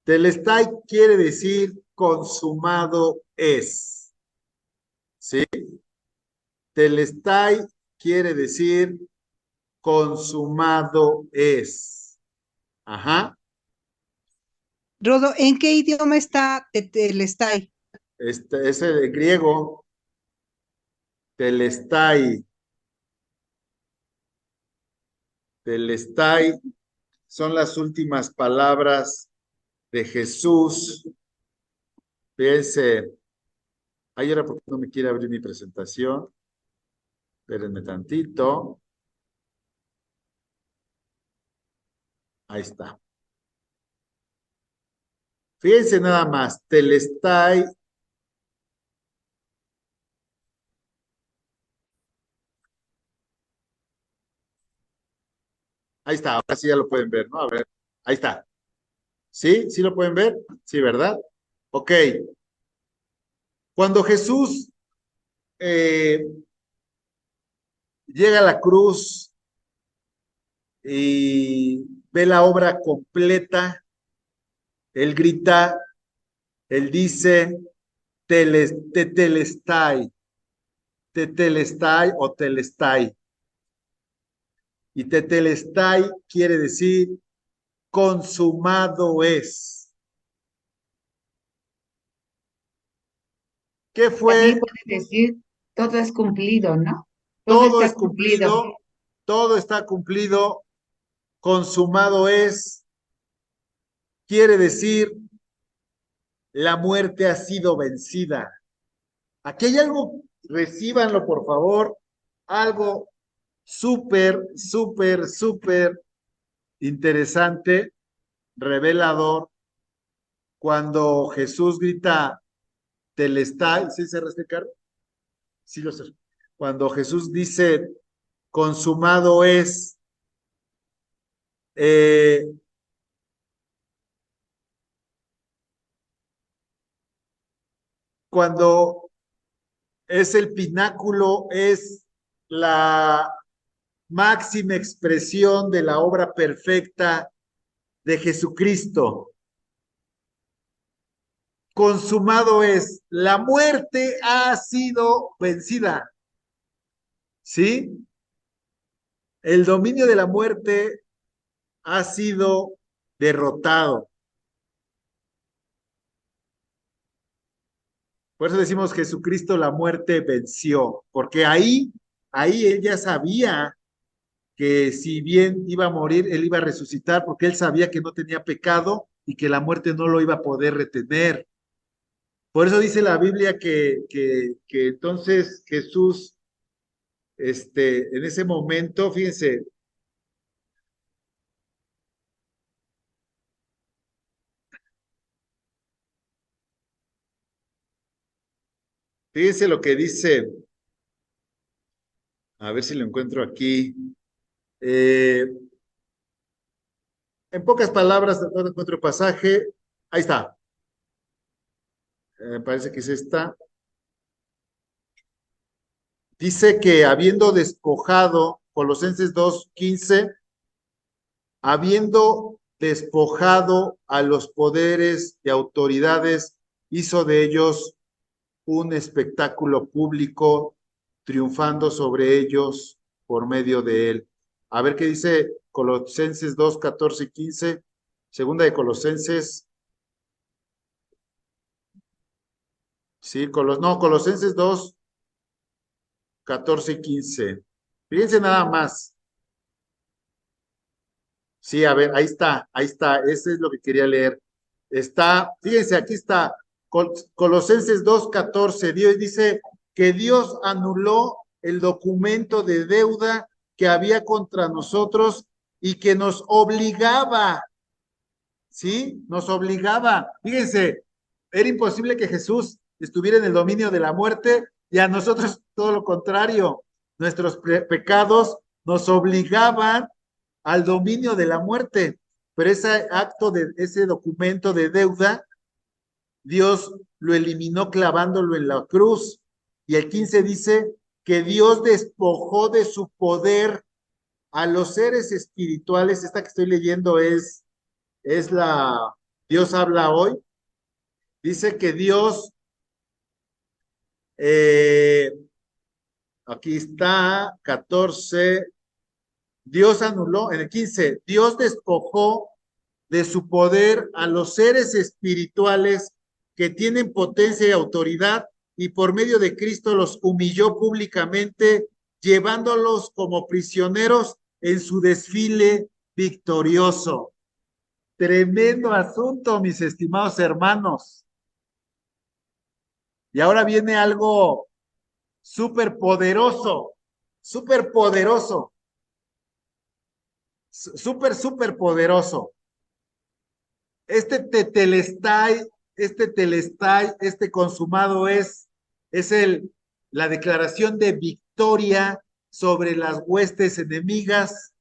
Telestai quiere decir consumado es. ¿Sí? Telestai quiere decir consumado es. Ajá. Rodo, ¿en qué idioma está el estai? Este es el griego. Telestai. Telestai son las últimas palabras de Jesús. Fíjense, ay, ahora porque no me quiere abrir mi presentación. Espérenme tantito. Ahí está. Fíjense nada más, telestai. Ahí está, ahora sí ya lo pueden ver, ¿no? A ver, ahí está. ¿Sí? ¿Sí lo pueden ver? Sí, ¿verdad? Ok. Cuando Jesús eh, llega a la cruz y ve la obra completa, él grita, él dice, tetelestai, tetelestai o telestai. Y tetelestai quiere decir consumado es. ¿Qué También fue? puede decir, todo es cumplido, ¿no? Todo Todo está es cumplido. cumplido, todo está cumplido, consumado es, quiere decir la muerte ha sido vencida. Aquí hay algo, recíbanlo por favor, algo súper, súper, súper interesante, revelador, cuando Jesús grita, telestai, ¿sí se respetar? Sí lo sé. Cuando Jesús dice, consumado es, eh, cuando es el pináculo, es la máxima expresión de la obra perfecta de Jesucristo. Consumado es, la muerte ha sido vencida, ¿sí? El dominio de la muerte ha sido derrotado. Por eso decimos Jesucristo la muerte venció, porque ahí él ya sabía que si bien iba a morir, él iba a resucitar, porque él sabía que no tenía pecado y que la muerte no lo iba a poder retener. Por eso dice la Biblia que entonces Jesús, en ese momento, fíjense lo que dice, a ver si lo encuentro aquí. Eh, en pocas palabras, no encuentro el pasaje. Ahí está. Parece que es esta. Dice que habiendo despojado, Colosenses 2:15, habiendo despojado a los poderes y autoridades, hizo de ellos un espectáculo público, triunfando sobre ellos por medio de él. A ver qué dice Colosenses 2:14 y 15, segunda de Colosenses, sí, Colosenses 2:14 y 15. Fíjense nada más. Sí, a ver, ahí está, ese es lo que quería leer. Está, fíjense, aquí está, Colosenses 2:14, Dios dice que Dios anuló el documento de deuda que había contra nosotros y que nos obligaba, ¿sí? Nos obligaba. Fíjense, era imposible que Jesús estuviera en el dominio de la muerte y a nosotros todo lo contrario. Nuestros pecados nos obligaban al dominio de la muerte. Pero ese acto de ese documento de deuda, Dios lo eliminó clavándolo en la cruz. Y el 15 dice que Dios despojó de su poder a los seres espirituales. Esta que estoy leyendo es la, Dios habla hoy. Dice que Dios, eh, aquí está, 14, Dios anuló, en el 15, Dios despojó de su poder a los seres espirituales que tienen potencia y autoridad, y por medio de Cristo los humilló públicamente, llevándolos como prisioneros en su desfile victorioso. Tremendo asunto, mis estimados hermanos. Y ahora viene algo súper poderoso, súper poderoso. súper poderoso. Este tetelestai, este consumado es la declaración de victoria sobre las huestes enemigas,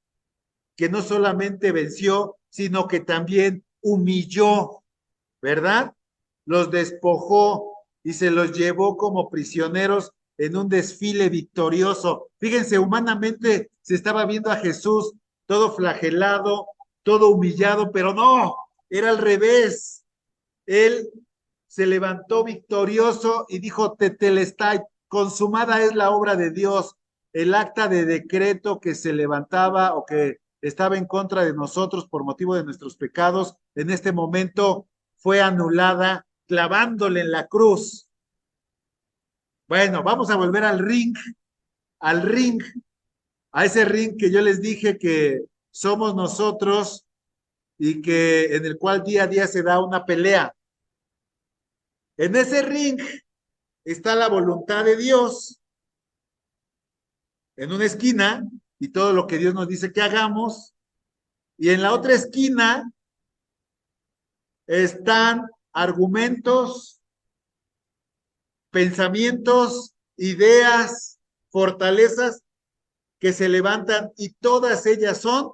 que no solamente venció, sino que también humilló, ¿verdad? Los despojó y se los llevó como prisioneros en un desfile victorioso. Fíjense, humanamente se estaba viendo a Jesús todo flagelado, todo humillado, pero no, era al revés. Él se levantó victorioso y dijo, tetelestai, consumada es la obra de Dios. El acta de decreto que se levantaba o que estaba en contra de nosotros por motivo de nuestros pecados, en este momento fue anulada clavándole en la cruz. Bueno, vamos a volver al ring, a ese ring que yo les dije que somos nosotros y que en el cual día a día se da una pelea. En ese ring está la voluntad de Dios en una esquina y todo lo que Dios nos dice que hagamos, y en la otra esquina están argumentos, pensamientos, ideas, fortalezas que se levantan y todas ellas son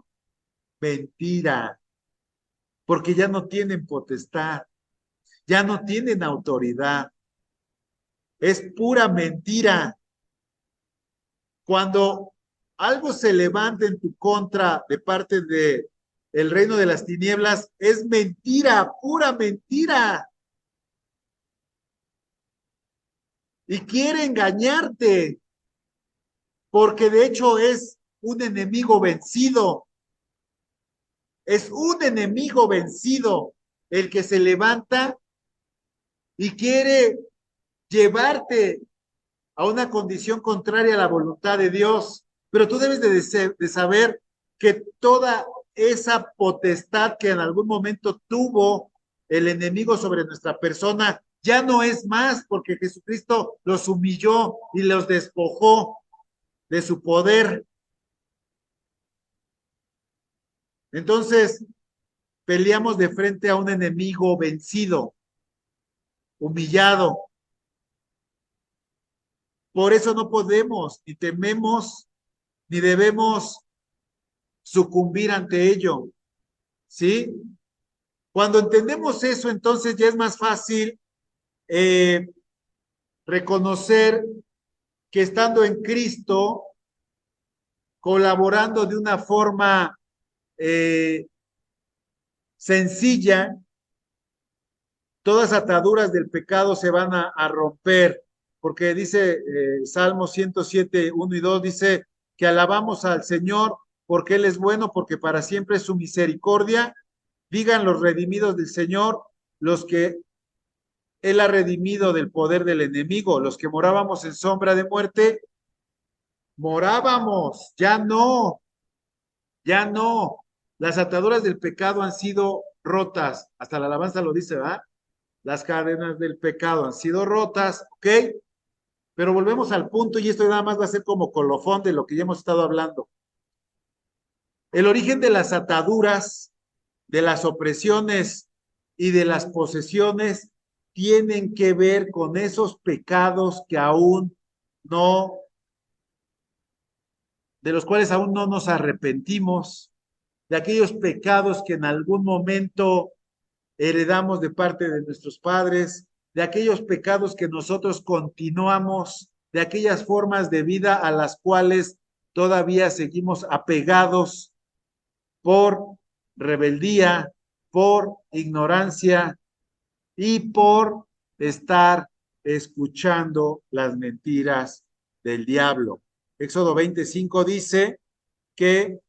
mentira, porque ya no tienen potestad, ya no tienen autoridad, es pura mentira. Cuando algo se levanta en tu contra de parte de el reino de las tinieblas, es mentira, pura mentira. Y quiere engañarte, porque de hecho es un enemigo vencido. Es un enemigo vencido el que se levanta y quiere llevarte a una condición contraria a la voluntad de Dios. Pero tú debes de saber que toda esa potestad que en algún momento tuvo el enemigo sobre nuestra persona ya no es más, porque Jesucristo los humilló y los despojó de su poder. Entonces, peleamos de frente a un enemigo vencido, humillado. Por eso no podemos, ni tememos, ni debemos sucumbir ante ello, ¿sí? Cuando entendemos eso, entonces ya es más fácil reconocer que estando en Cristo, colaborando de una forma sencilla, todas ataduras del pecado se van a romper, porque dice Salmo 107, 1 y 2, dice que alabamos al Señor porque Él es bueno, porque para siempre es su misericordia. Digan los redimidos del Señor, los que Él ha redimido del poder del enemigo, los que morábamos en sombra de muerte, morábamos, ya no, ya no. Las ataduras del pecado han sido rotas, hasta la alabanza lo dice, ¿verdad? Las cadenas del pecado han sido rotas, ¿ok? Pero volvemos al punto y esto nada más va a ser como colofón de lo que ya hemos estado hablando. El origen de las ataduras, de las opresiones y de las posesiones tienen que ver con esos pecados que aún no, de los cuales aún no nos arrepentimos, de aquellos pecados que en algún momento heredamos de parte de nuestros padres, de aquellos pecados que nosotros continuamos, de aquellas formas de vida a las cuales todavía seguimos apegados por rebeldía, por ignorancia y por estar escuchando las mentiras del diablo. Éxodo 25 dice que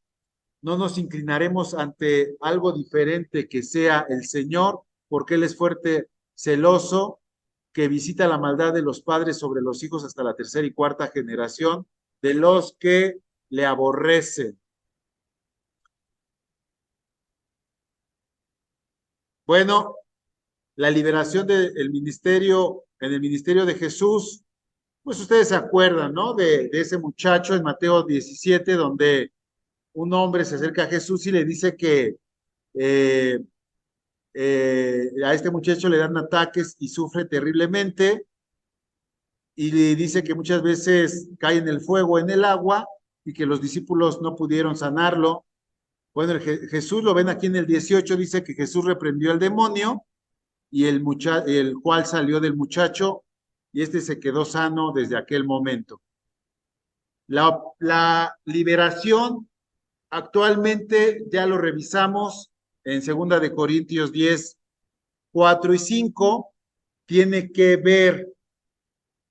no nos inclinaremos ante algo diferente que sea el Señor, porque Él es fuerte, celoso, que visita la maldad de los padres sobre los hijos hasta la tercera y cuarta generación de los que le aborrecen. Bueno, la liberación del ministerio, en el ministerio de Jesús, pues ustedes se acuerdan, ¿no? De ese muchacho en Mateo 17, donde un hombre se acerca a Jesús y le dice que eh, a este muchacho le dan ataques y sufre terriblemente y le dice que muchas veces cae en el fuego, en el agua y que los discípulos no pudieron sanarlo. Bueno, Jesús lo ven aquí en el 18, dice que Jesús reprendió al demonio y el cual salió del muchacho y este se quedó sano desde aquel momento. La liberación actualmente ya lo revisamos en 2 de Corintios 10, 4 y 5, tiene que ver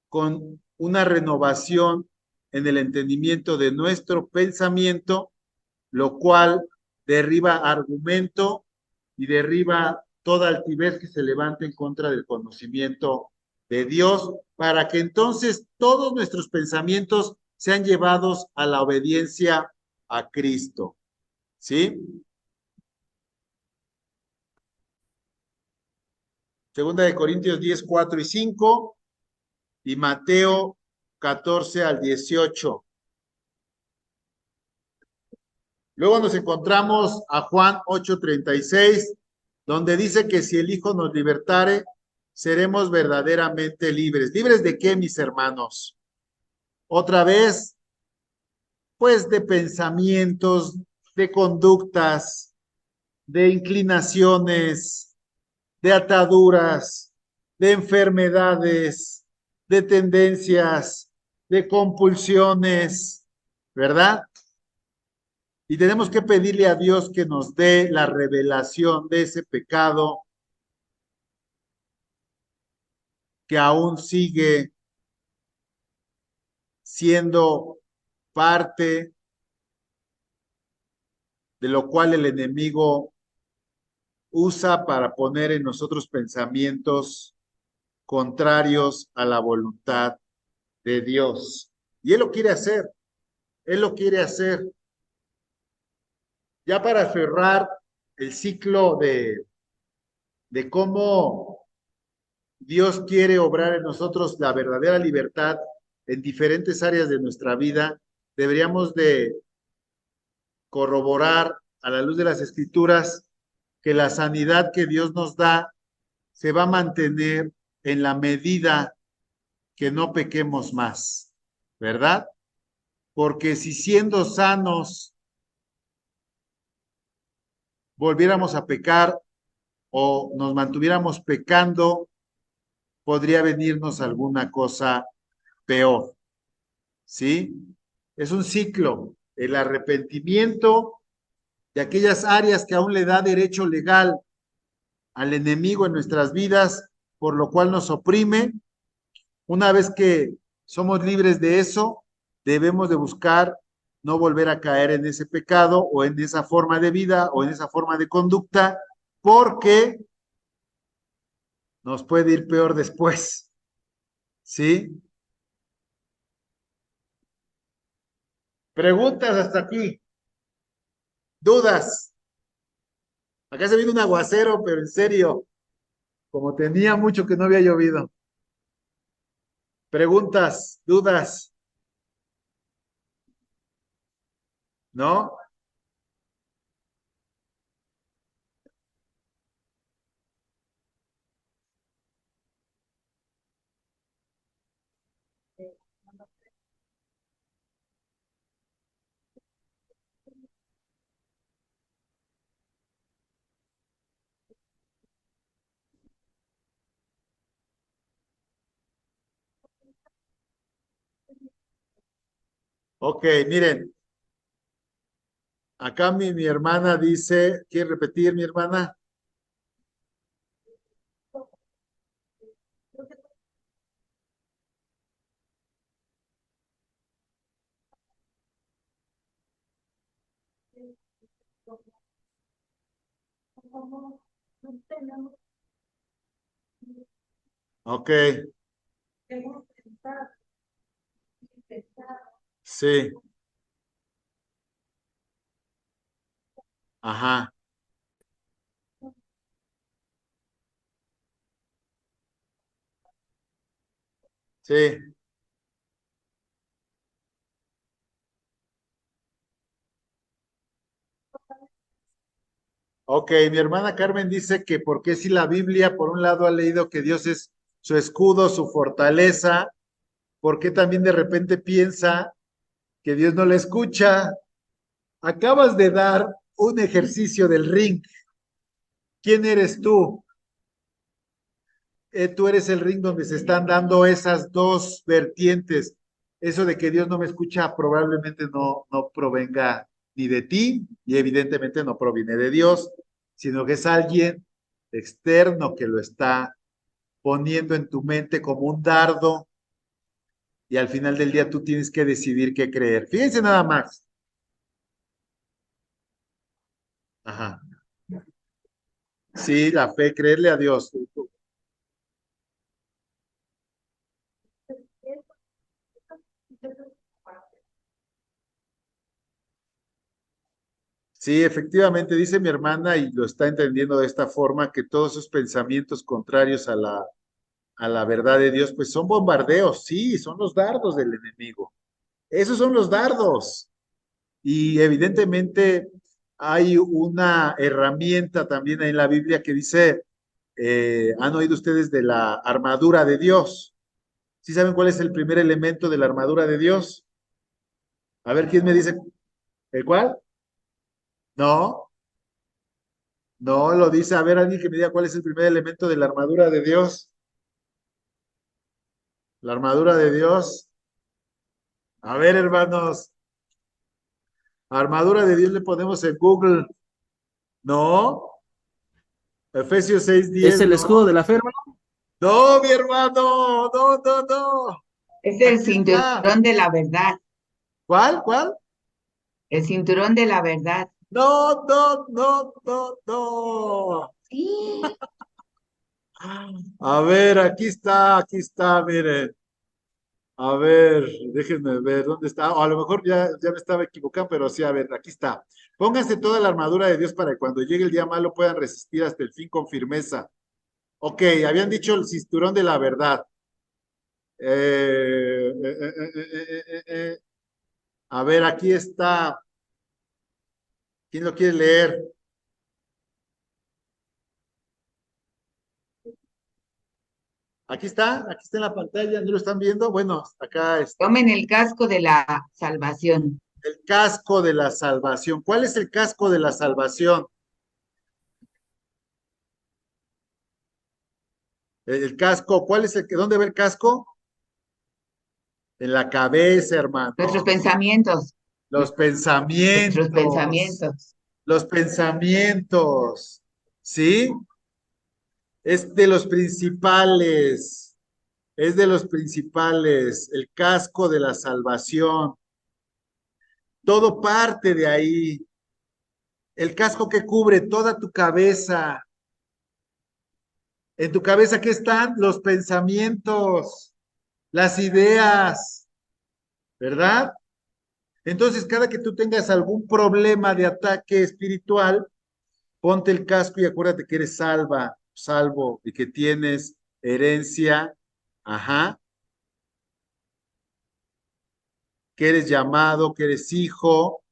con una renovación en el entendimiento de nuestro pensamiento, lo cual derriba argumento y derriba toda altivez que se levante en contra del conocimiento de Dios, para que entonces todos nuestros pensamientos sean llevados a la obediencia a Cristo. ¿Sí? 2 de Corintios 10, 4 y 5 y Mateo 14 al 18. Luego nos encontramos a Juan 8:36, donde dice que si el Hijo nos libertare, seremos verdaderamente libres. ¿Libres de qué, mis hermanos? Otra vez, pues de pensamientos, de conductas, de inclinaciones, de ataduras, de enfermedades, de tendencias, de compulsiones, ¿verdad? Y tenemos que pedirle a Dios que nos dé la revelación de ese pecado que aún sigue siendo parte de lo cual el enemigo usa para poner en nosotros pensamientos contrarios a la voluntad de Dios. Y Él lo quiere hacer, Él lo quiere hacer. Ya para cerrar el ciclo de cómo Dios quiere obrar en nosotros la verdadera libertad en diferentes áreas de nuestra vida, deberíamos de corroborar a la luz de las Escrituras que la sanidad que Dios nos da se va a mantener en la medida que no pequemos más, ¿verdad? Porque si siendo sanos volviéramos a pecar o nos mantuviéramos pecando, podría venirnos alguna cosa peor, ¿sí? Es un ciclo, el arrepentimiento de aquellas áreas que aún le da derecho legal al enemigo en nuestras vidas, por lo cual nos oprime. Una vez que somos libres de eso, debemos de buscar no volver a caer en ese pecado o en esa forma de vida o en esa forma de conducta, porque nos puede ir peor después, ¿sí? Preguntas hasta aquí, dudas. Acá se viene un aguacero, pero en serio, como tenía mucho que no había llovido. Preguntas, dudas, ¿no? Ok, miren, acá mi hermana dice, ¿quiere repetir mi hermana? Ok, sí, ajá, sí, Ok, mi hermana Carmen dice que porque si la Biblia, por un lado, ha leído que Dios es su escudo, su fortaleza, ¿por qué también de repente piensa que Dios no la escucha? Acabas de dar un ejercicio del ring. ¿Quién eres tú? Tú eres el ring donde se están dando esas dos vertientes. Eso de que Dios no me escucha probablemente no provenga ni de ti y evidentemente no proviene de Dios, sino que es alguien externo que lo está poniendo en tu mente como un dardo y al final del día tú tienes que decidir qué creer. Fíjense nada más. Ajá. Sí, la fe, creerle a Dios. Sí, efectivamente, dice mi hermana y lo está entendiendo de esta forma, que todos esos pensamientos contrarios a la verdad de Dios, pues son bombardeos, sí, son los dardos del enemigo. Esos son los dardos. Y evidentemente hay una herramienta también en la Biblia que dice, ¿han oído ustedes de la armadura de Dios? ¿Sí saben cuál es el primer elemento de la armadura de Dios? A ver, ¿quién me dice el cuál? No, no lo dice. A ver, alguien que me diga cuál es el primer elemento de la armadura de Dios. La armadura de Dios. A ver, hermanos, armadura de Dios le ponemos en Google. No, Efesios 6:10, ¿Es el escudo no. de la fe, hermano? No, mi hermano, no. Es el Aquí está. cinturón de la verdad, ¿Cuál? el cinturón de la verdad. No. Sí. A ver, aquí está, miren. A ver, déjenme ver dónde está. O a lo mejor ya me estaba equivocando, pero sí, a ver, aquí está. Pónganse toda la armadura de Dios para que cuando llegue el día malo puedan resistir hasta el fin con firmeza. Ok, habían dicho el cinturón de la verdad. Eh, eh, eh, eh, eh, eh, eh. A ver, aquí está. ¿Quién lo quiere leer? Aquí está en la pantalla, ¿no lo están viendo? Bueno, acá está. Tomen el casco de la salvación. El casco de la salvación. ¿Cuál es el casco de la salvación? El casco, ¿cuál es el que? ¿Dónde va el casco? En la cabeza, Nuestros hermanos. pensamientos, Los nuestros pensamientos, pensamientos. los pensamientos, ¿sí? Es de los principales, es de los principales, el casco de la salvación. Todo parte de ahí. El casco que cubre toda tu cabeza. En tu cabeza, ¿qué están? Los pensamientos, las ideas, ¿verdad? Entonces, cada que tú tengas algún problema de ataque espiritual, ponte el casco y acuérdate que eres salvo y que tienes herencia, ajá, que eres llamado, que eres hijo,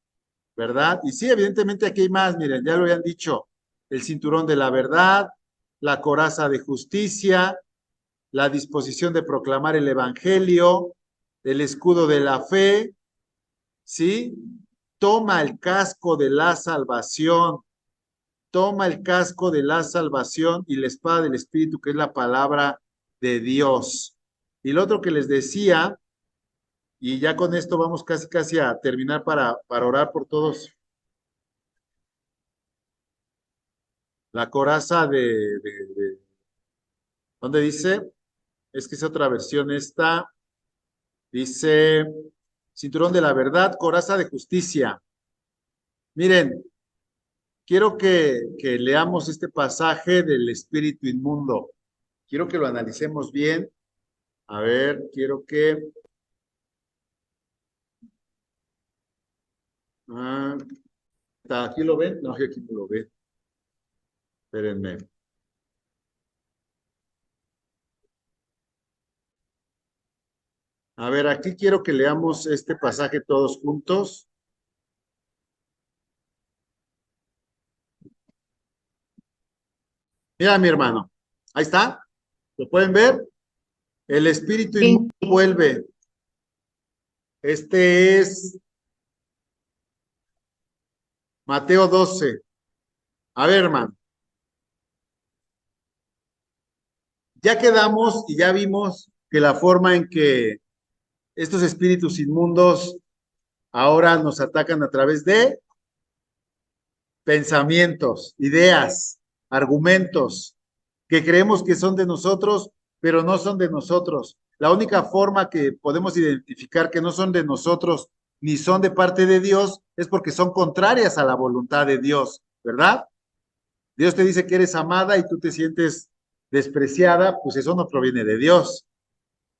¿verdad? Y sí, evidentemente aquí hay más, miren, ya lo habían dicho, el cinturón de la verdad, la coraza de justicia, la disposición de proclamar el evangelio, el escudo de la fe, ¿sí? Toma el casco de la salvación, toma el casco de la salvación y la espada del Espíritu, que es la palabra de Dios. Y lo otro que les decía, y ya con esto vamos casi a terminar para orar por todos, la coraza ¿dónde dice? Es que es otra versión esta, dice, cinturón de la verdad, coraza de justicia. Miren, quiero que leamos este pasaje del espíritu inmundo. Quiero que lo analicemos bien. A ver, quiero que... Ah, ¿aquí lo ven? No, aquí no lo ven. Espérenme. A ver, aquí quiero que leamos este pasaje todos juntos. Mira, mi hermano, ahí está, ¿lo pueden ver? El espíritu Sí. inmundo vuelve. Este es Mateo 12. A ver, hermano, ya quedamos y ya vimos que la forma en que estos espíritus inmundos ahora nos atacan a través de pensamientos, ideas, argumentos que creemos que son de nosotros, pero no son de nosotros. La única forma que podemos identificar que no son de nosotros ni son de parte de Dios es porque son contrarias a la voluntad de Dios, ¿verdad? Dios te dice que eres amada y tú te sientes despreciada, pues eso no proviene de Dios.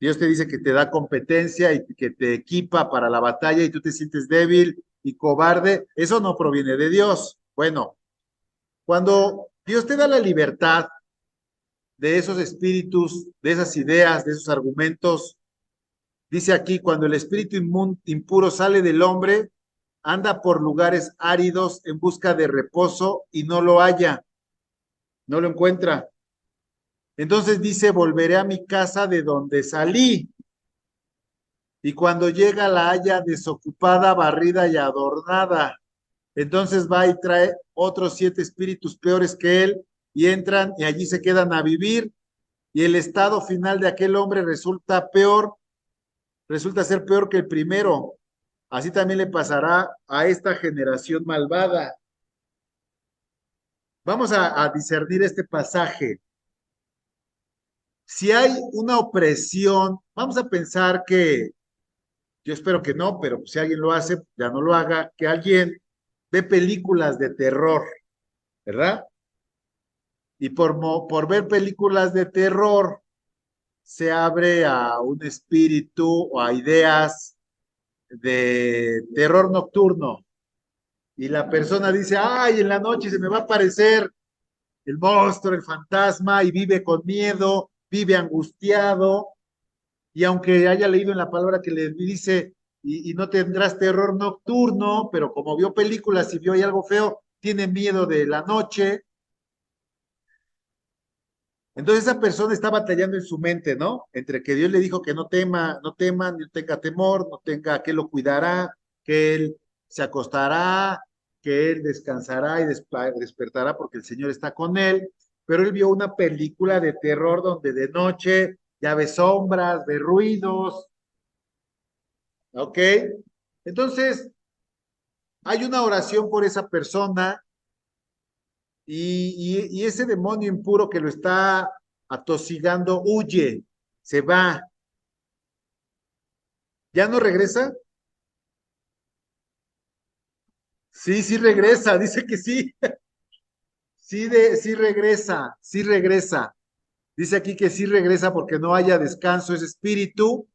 Dios te dice que te da competencia y que te equipa para la batalla y tú te sientes débil y cobarde, eso no proviene de Dios. Bueno, cuando Dios te da la libertad de esos espíritus, de esas ideas, de esos argumentos, dice aquí, cuando el espíritu impuro sale del hombre, anda por lugares áridos en busca de reposo y no lo halla, no lo encuentra. Entonces dice, volveré a mi casa de donde salí. Y cuando llega la halla desocupada, barrida y adornada. Entonces va y trae otros 7 espíritus peores que él y entran y allí se quedan a vivir y el estado final de aquel hombre resulta ser peor que el primero. Así también le pasará a esta generación malvada. Vamos a discernir este pasaje. Si hay una opresión, vamos a pensar que, yo espero que no, pero si alguien lo hace, ya no lo haga, que alguien ve películas de terror, ¿verdad? Y por ver películas de terror, se abre a un espíritu o a ideas de terror nocturno. Y la persona dice, ay, en la noche se me va a aparecer el monstruo, el fantasma, y vive con miedo, vive angustiado, y aunque haya leído en la palabra que le dice, y no tendrás terror nocturno, pero como vio películas y vio ahí algo feo, tiene miedo de la noche. Entonces esa persona está batallando en su mente, ¿no? Entre que Dios le dijo que no tema, no tema, no tenga temor, no tenga, que lo cuidará, que él se acostará, que él descansará y despertará porque el Señor está con él. Pero él vio una película de terror donde de noche ya ve sombras, ve ruidos, ¿ok? Entonces hay una oración por esa persona y ese demonio impuro que lo está atosigando huye, se va. ¿Ya no regresa? Sí, sí regresa, dice que sí. Sí regresa, sí regresa. Dice aquí que sí regresa porque no haya descanso ese espíritu.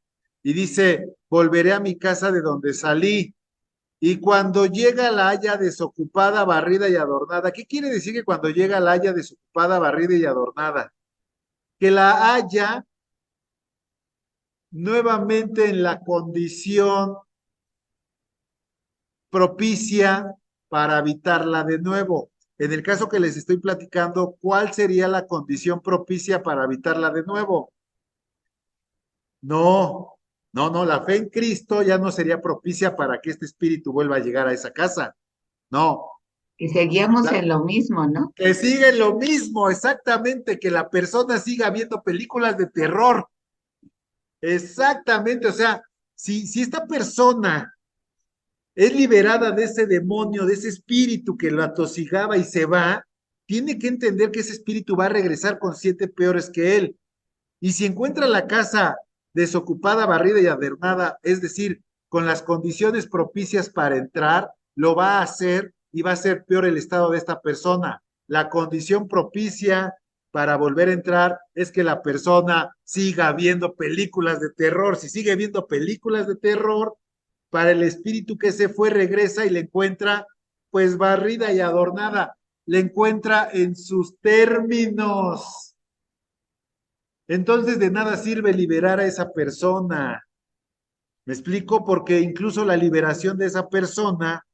Y dice, volveré a mi casa de donde salí. Y cuando llega la haya desocupada, barrida y adornada. ¿Qué quiere decir que cuando llega la haya desocupada, barrida y adornada? Que la haya nuevamente en la condición propicia para habitarla de nuevo. En el caso que les estoy platicando, ¿cuál sería la condición propicia para habitarla de nuevo? No, no, la fe en Cristo ya no sería propicia para que este espíritu vuelva a llegar a esa casa. No, Y seguíamos la, en lo mismo, ¿no? que sigue lo mismo, exactamente, que la persona siga viendo películas de terror. Exactamente, o sea, si esta persona es liberada de ese demonio, de ese espíritu que lo atosigaba y se va, tiene que entender que ese espíritu va a regresar con 7 peores que él. Y si encuentra la casa desocupada, barrida y adornada, es decir, con las condiciones propicias para entrar, lo va a hacer y va a ser peor el estado de esta persona. La condición propicia para volver a entrar es que la persona siga viendo películas de terror. Si sigue viendo películas de terror, para el espíritu que se fue regresa y le encuentra pues barrida y adornada, le encuentra en sus términos. Entonces de nada sirve liberar a esa persona. ¿Me explico? Porque incluso la liberación de esa persona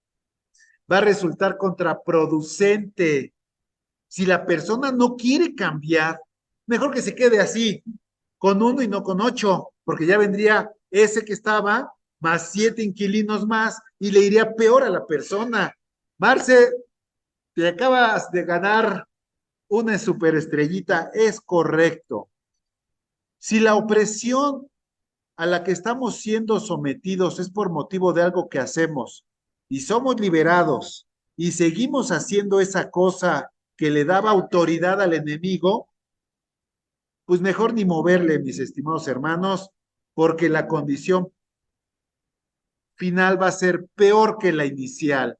va a resultar contraproducente. Si la persona no quiere cambiar, mejor que se quede así, con 1 y no con 8, porque ya vendría ese que estaba más 7 inquilinos más y le iría peor a la persona. Marce, te acabas de ganar una superestrellita, es correcto. Si la opresión a la que estamos siendo sometidos es por motivo de algo que hacemos y somos liberados y seguimos haciendo esa cosa que le daba autoridad al enemigo, pues mejor ni moverle, mis estimados hermanos, porque la condición final va a ser peor que la inicial.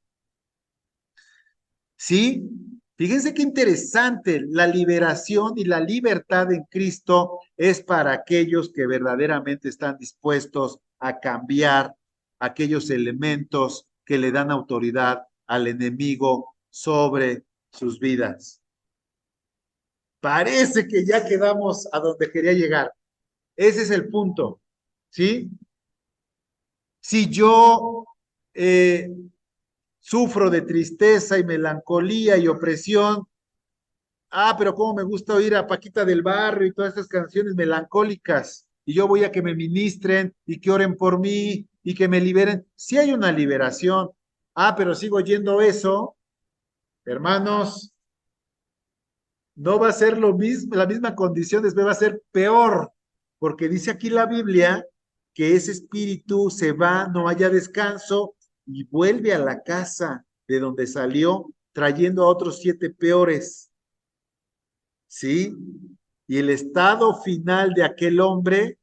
¿Sí? Fíjense qué interesante, la liberación y la libertad en Cristo es para aquellos que verdaderamente están dispuestos a cambiar aquellos elementos que le dan autoridad al enemigo sobre sus vidas. Parece que ya quedamos a donde quería llegar. Ese es el punto, ¿sí? Si yo sufro de tristeza y melancolía y opresión, pero cómo me gusta oír a Paquita del Barrio y todas estas canciones melancólicas, y yo voy a que me ministren y que oren por mí y que me liberen. Sí hay una liberación. Pero sigo oyendo eso, hermanos, no va a ser lo mismo, la misma condición, después va a ser peor, porque dice aquí la Biblia que ese espíritu se va, no haya descanso y vuelve a la casa de donde salió, trayendo a otros 7 peores. ¿Sí? Y el estado final de aquel hombre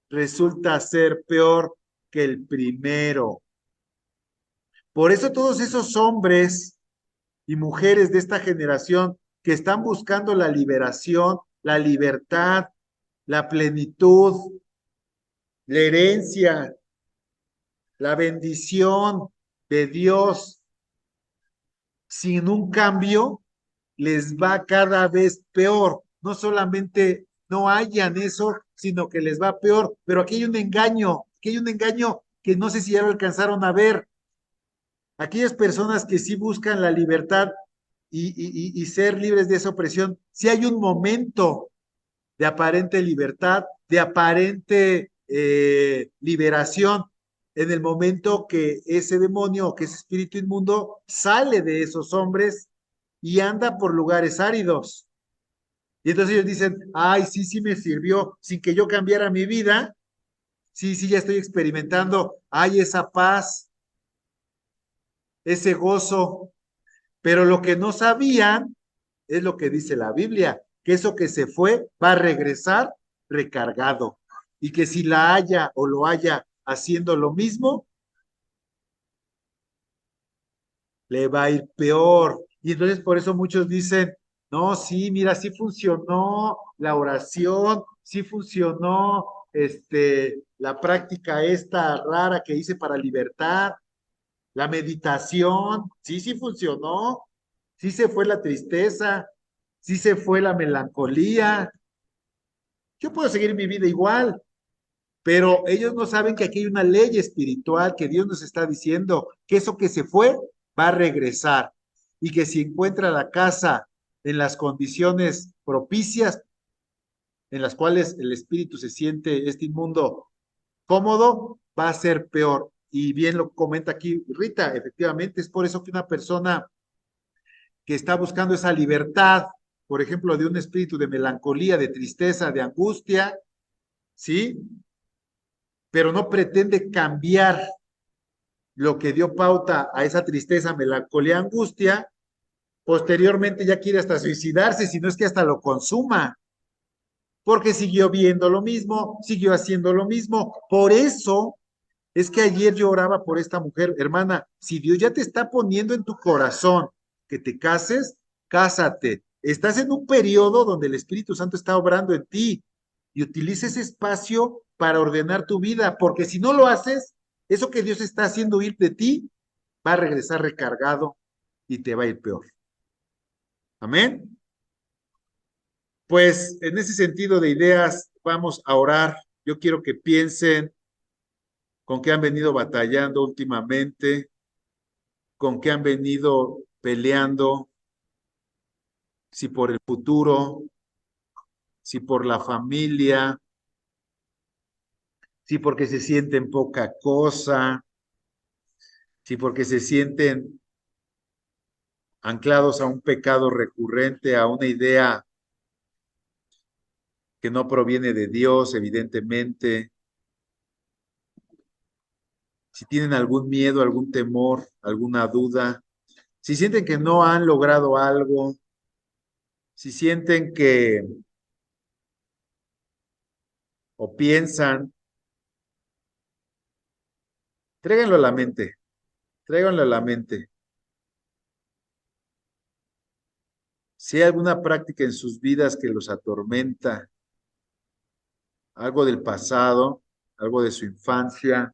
resulta ser peor que el primero. Por eso todos esos hombres y mujeres de esta generación que están buscando la liberación, la libertad, la plenitud, la herencia, la bendición de Dios, sin un cambio, les va cada vez peor. No solamente no hayan eso, sino que les va peor. Pero aquí hay un engaño que no sé si ya lo alcanzaron a ver. Aquellas personas que sí buscan la libertad y ser libres de esa opresión, si hay un momento de aparente libertad, de aparente liberación, en el momento que ese demonio o que ese espíritu inmundo sale de esos hombres y anda por lugares áridos. Y entonces ellos dicen, ay, sí, sí me sirvió, sin que yo cambiara mi vida, sí, sí, ya estoy experimentando, ay, esa paz, ese gozo, pero lo que no sabían es lo que dice la Biblia, que eso que se fue va a regresar recargado y que si la haya o lo haya haciendo lo mismo, le va a ir peor. Y entonces por eso muchos dicen, no, sí, mira, sí funcionó la oración, sí funcionó la práctica esta rara que hice para libertad, la meditación, sí, sí funcionó, sí se fue la tristeza, sí se fue la melancolía. Yo puedo seguir mi vida igual, pero ellos no saben que aquí hay una ley espiritual que Dios nos está diciendo que eso que se fue va a regresar y que si encuentra la casa en las condiciones propicias en las cuales el espíritu se siente este inmundo cómodo, va a ser peor. Y bien lo comenta aquí Rita, efectivamente es por eso que una persona que está buscando esa libertad, por ejemplo, de un espíritu de melancolía, de tristeza, de angustia, ¿sí? Pero no pretende cambiar lo que dio pauta a esa tristeza, melancolía, angustia, posteriormente ya quiere hasta suicidarse, si no es que hasta lo consuma, porque siguió viendo lo mismo, siguió haciendo lo mismo. Por eso es que ayer yo oraba por esta mujer, hermana, si Dios ya te está poniendo en tu corazón que te cases, cásate. Estás en un periodo donde el Espíritu Santo está obrando en ti y utiliza ese espacio para ordenar tu vida, porque si no lo haces, eso que Dios está haciendo ir de ti va a regresar recargado y te va a ir peor. Amén. Pues en ese sentido de ideas, vamos a orar. Yo quiero que piensen con qué han venido batallando últimamente, con qué han venido peleando, si por el futuro, si por la familia, si porque se sienten poca cosa, si porque se sienten anclados a un pecado recurrente, a una idea que no proviene de Dios, evidentemente, si tienen algún miedo, algún temor, alguna duda, si sienten que no han logrado algo, si sienten que o piensan, tráiganlo a la mente, tráiganlo a la mente. Si hay alguna práctica en sus vidas que los atormenta, algo del pasado, algo de su infancia,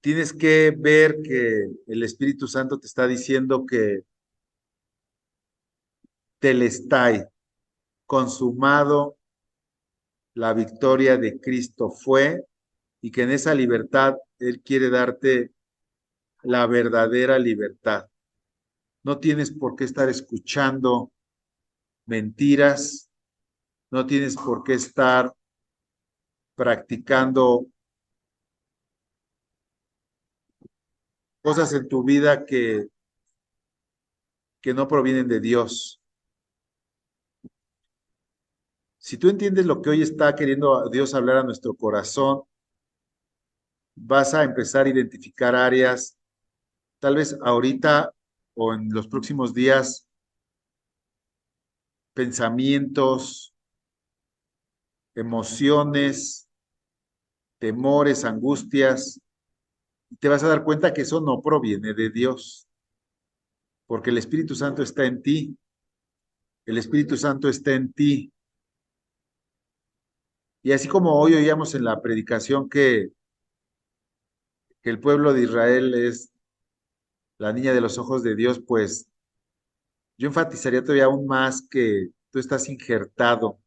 tienes que ver que el Espíritu Santo te está diciendo que telestai, consumado, la victoria de Cristo fue, y que en esa libertad Él quiere darte la verdadera libertad. No tienes por qué estar escuchando mentiras, no tienes por qué estar practicando cosas en tu vida que no provienen de Dios. Si tú entiendes lo que hoy está queriendo Dios hablar a nuestro corazón, vas a empezar a identificar áreas, tal vez ahorita o en los próximos días, pensamientos, emociones, temores, angustias, y te vas a dar cuenta que eso no proviene de Dios, porque el Espíritu Santo está en ti, el Espíritu Santo está en ti. Y así como hoy oíamos en la predicación que el pueblo de Israel es la niña de los ojos de Dios, pues yo enfatizaría todavía aún más que tú estás injertado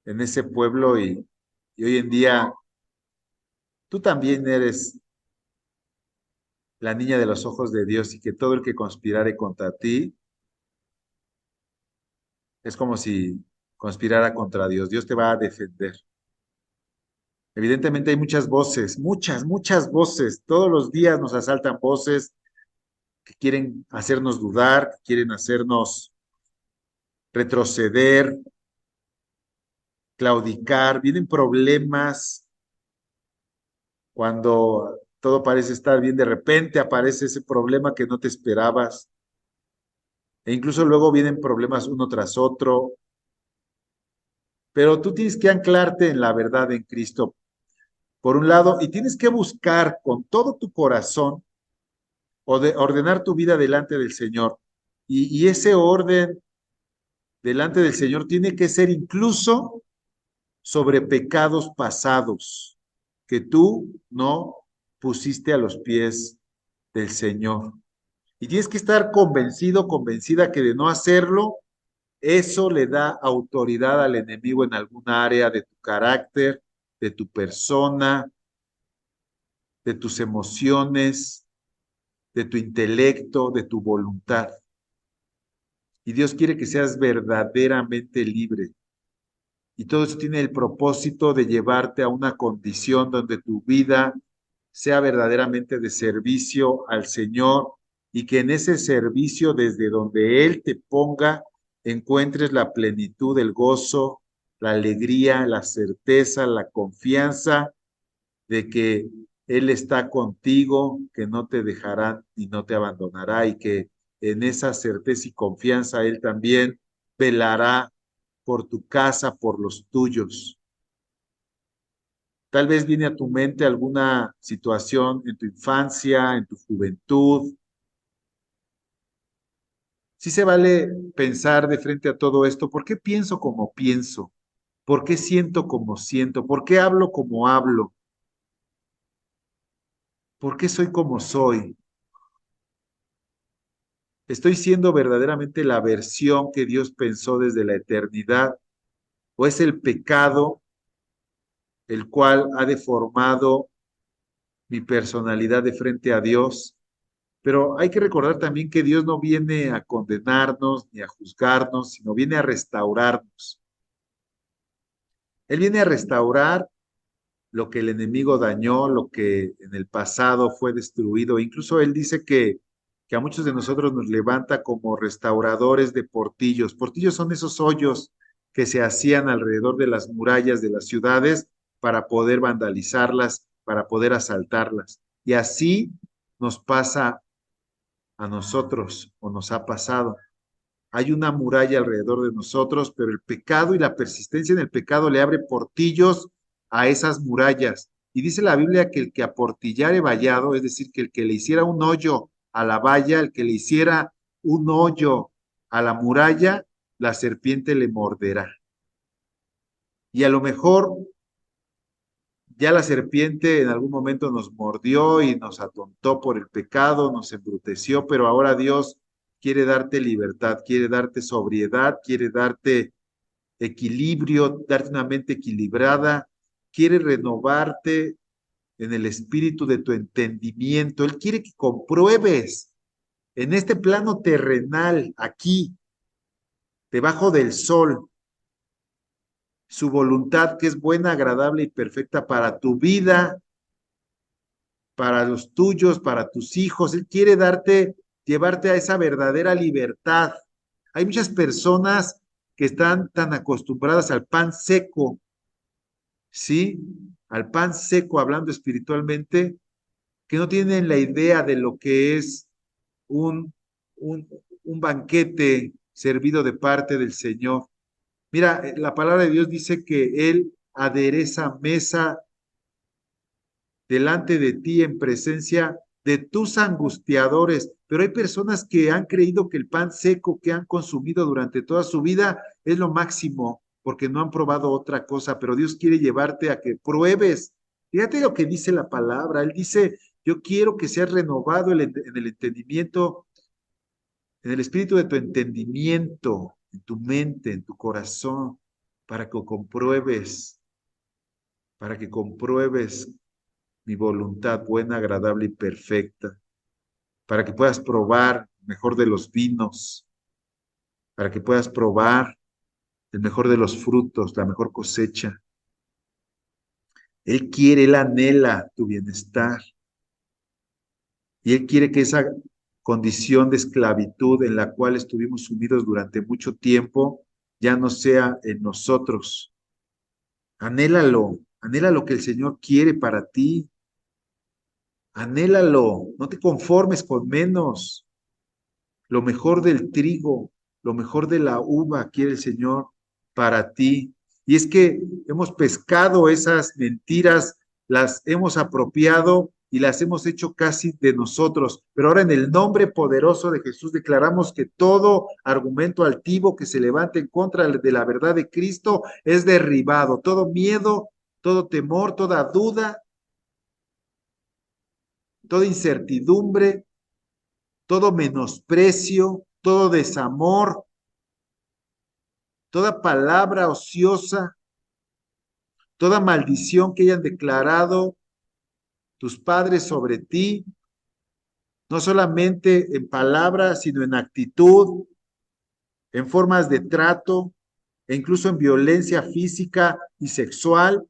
en ese pueblo y hoy en día tú también eres la niña de los ojos de Dios y que todo el que conspirare contra ti es como si conspirara contra Dios. Dios te va a defender. Evidentemente hay muchas voces, muchas voces. Todos los días nos asaltan voces que quieren hacernos dudar, que quieren hacernos retroceder, claudicar. Vienen problemas cuando todo parece estar bien. De repente aparece ese problema que no te esperabas. E incluso luego vienen problemas uno tras otro. Pero tú tienes que anclarte en la verdad en Cristo, por un lado, y tienes que buscar con todo tu corazón o de ordenar tu vida delante del Señor. Y ese orden delante del Señor tiene que ser incluso sobre pecados pasados que tú no pusiste a los pies del Señor. Y tienes que estar convencido, convencida que de no hacerlo, eso le da autoridad al enemigo en alguna área de tu carácter, de tu persona, de tus emociones, de tu intelecto, de tu voluntad. Y Dios quiere que seas verdaderamente libre. Y todo eso tiene el propósito de llevarte a una condición donde tu vida sea verdaderamente de servicio al Señor y que en ese servicio, desde donde Él te ponga, encuentres la plenitud, el gozo, la alegría, la certeza, la confianza de que Él está contigo, que no te dejará y no te abandonará y que en esa certeza y confianza Él también velará por tu casa, por los tuyos. Tal vez viene a tu mente alguna situación en tu infancia, en tu juventud. Sí se vale pensar de frente a todo esto, ¿por qué pienso como pienso? ¿Por qué siento como siento? ¿Por qué hablo como hablo? ¿Por qué soy como soy? ¿Estoy siendo verdaderamente la versión que Dios pensó desde la eternidad? ¿O es el pecado el cual ha deformado mi personalidad de frente a Dios Pero hay que recordar también que Dios no viene a condenarnos ni a juzgarnos, sino viene a restaurarnos. Él viene a restaurar lo que el enemigo dañó, lo que en el pasado fue destruido. Incluso Él dice que a muchos de nosotros nos levanta como restauradores de portillos. Portillos son esos hoyos que se hacían alrededor de las murallas de las ciudades para poder vandalizarlas, para poder asaltarlas. Y así nos pasa a nosotros o nos ha pasado. Hay una muralla alrededor de nosotros, pero el pecado y la persistencia en el pecado le abre portillos a esas murallas. Y dice la Biblia que el que aportillare vallado, es decir, que el que le hiciera un hoyo a la valla, el que le hiciera un hoyo a la muralla, la serpiente le morderá. Y a lo mejor ya la serpiente en algún momento nos mordió y nos atontó por el pecado, nos embruteció, pero ahora Dios quiere darte libertad, quiere darte sobriedad, quiere darte equilibrio, darte una mente equilibrada, quiere renovarte en el espíritu de tu entendimiento. Él quiere que compruebes en este plano terrenal, aquí, debajo del sol, su voluntad que es buena, agradable y perfecta para tu vida, para los tuyos, para tus hijos. Él quiere darte, llevarte a esa verdadera libertad. Hay muchas personas que están tan acostumbradas al pan seco, ¿sí? Al pan seco, hablando espiritualmente, que no tienen la idea de lo que es un, un, un banquete servido de parte del Señor. Mira, la palabra de Dios dice que Él adereza mesa delante de ti en presencia de tus angustiadores. Pero hay personas que han creído que el pan seco que han consumido durante toda su vida es lo máximo, porque no han probado otra cosa, pero Dios quiere llevarte a que pruebes. Fíjate lo que dice la palabra. Él dice, yo quiero que seas renovado en el entendimiento, en el espíritu de tu entendimiento, en tu mente, en tu corazón, para que compruebes, para que compruebes mi voluntad buena, agradable y perfecta, para que puedas probar el mejor de los vinos, para que puedas probar el mejor de los frutos, la mejor cosecha. Él quiere, Él anhela tu bienestar y Él quiere que esa condición de esclavitud en la cual estuvimos sumidos durante mucho tiempo ya no sea en nosotros. Anhélalo, anhela lo que el Señor quiere para ti. Anhélalo, no te conformes con menos. Lo mejor del trigo, lo mejor de la uva quiere el Señor para ti. Y es que hemos pescado esas mentiras, las hemos apropiado y las hemos hecho casi de nosotros. Pero ahora en el nombre poderoso de Jesús declaramos que todo argumento altivo que se levante en contra de la verdad de Cristo es derribado. Todo miedo, todo temor, toda duda, toda incertidumbre, todo menosprecio, todo desamor, toda palabra ociosa, toda maldición que hayan declarado tus padres sobre ti, no solamente en palabras, sino en actitud, en formas de trato, e incluso en violencia física y sexual.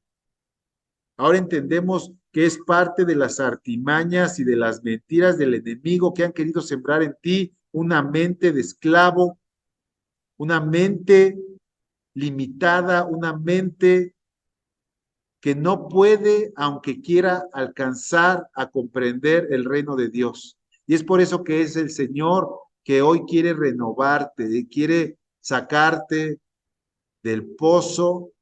Ahora entendemos que es parte de las artimañas y de las mentiras del enemigo que han querido sembrar en ti una mente de esclavo, una mente limitada, una mente que no puede, aunque quiera, alcanzar a comprender el reino de Dios. Y es por eso que es el Señor que hoy quiere renovarte, quiere sacarte del pozo.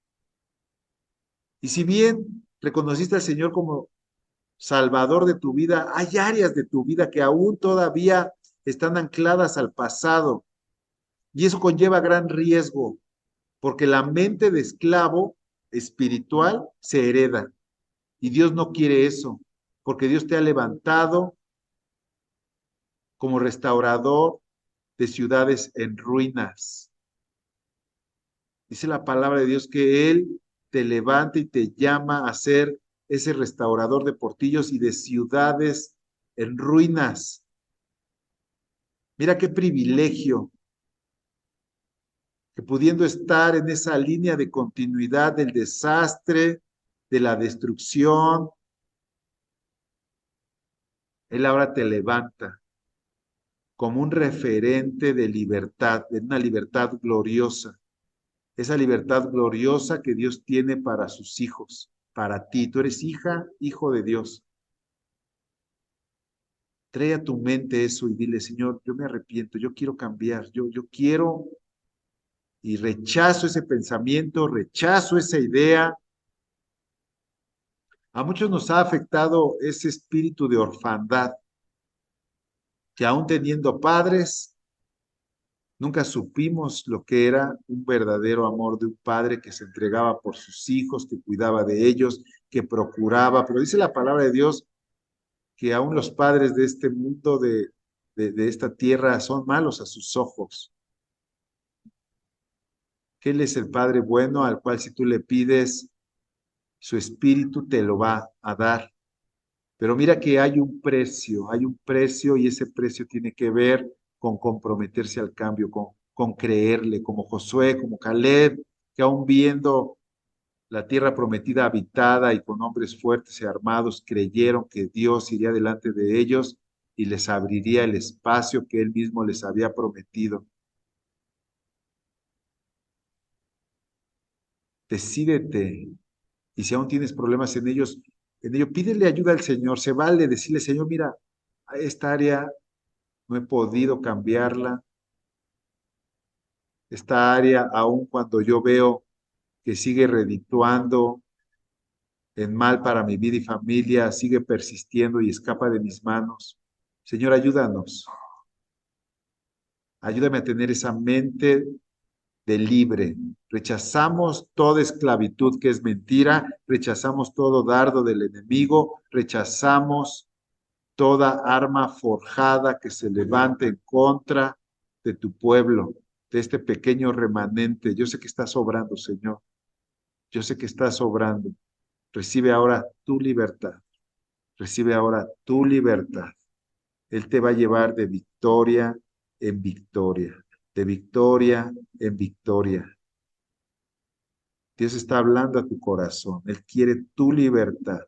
Y si bien reconociste al Señor como Salvador de tu vida, hay áreas de tu vida que aún todavía están ancladas al pasado. Y eso conlleva gran riesgo, porque la mente de esclavo espiritual se hereda. Y Dios no quiere eso, porque Dios te ha levantado como restaurador de ciudades en ruinas. Dice la palabra de Dios que Él te levanta y te llama a ser ese restaurador de portillos y de ciudades en ruinas. Mira qué privilegio que pudiendo estar en esa línea de continuidad del desastre, de la destrucción, Él ahora te levanta como un referente de libertad, de una libertad gloriosa, esa libertad gloriosa que Dios tiene para sus hijos, para ti. Tú eres hija, hijo de Dios. Trae a tu mente eso y dile, Señor, yo me arrepiento, yo quiero cambiar, yo quiero y rechazo ese pensamiento, rechazo esa idea. A muchos nos ha afectado ese espíritu de orfandad, que aún teniendo padres, nunca supimos lo que era un verdadero amor de un padre que se entregaba por sus hijos, que cuidaba de ellos, que procuraba. Pero dice la palabra de Dios que aún los padres de este mundo, de esta tierra, son malos a sus ojos. Que Él es el Padre bueno al cual si tú le pides su espíritu te lo va a dar. Pero mira que hay un precio y ese precio tiene que ver con comprometerse al cambio, con creerle, como Josué, como Caleb, que aún viendo la tierra prometida habitada y con hombres fuertes y armados, creyeron que Dios iría delante de ellos y les abriría el espacio que Él mismo les había prometido. Decídete. Y si aún tienes problemas en ello, pídele ayuda al Señor. Se vale decirle, Señor, mira, a esta área no he podido cambiarla. Esta área, aun cuando yo veo que sigue redituando en mal para mi vida y familia, sigue persistiendo y escapa de mis manos. Señor, ayúdanos. Ayúdame a tener esa mente de libre. Rechazamos toda esclavitud que es mentira, rechazamos todo dardo del enemigo, rechazamos toda arma forjada que se levante en contra de tu pueblo, de este pequeño remanente. Yo sé que estás obrando, Señor. Yo sé que estás obrando. Recibe ahora tu libertad. Recibe ahora tu libertad. Él te va a llevar de victoria en victoria, de victoria en victoria. Dios está hablando a tu corazón. Él quiere tu libertad,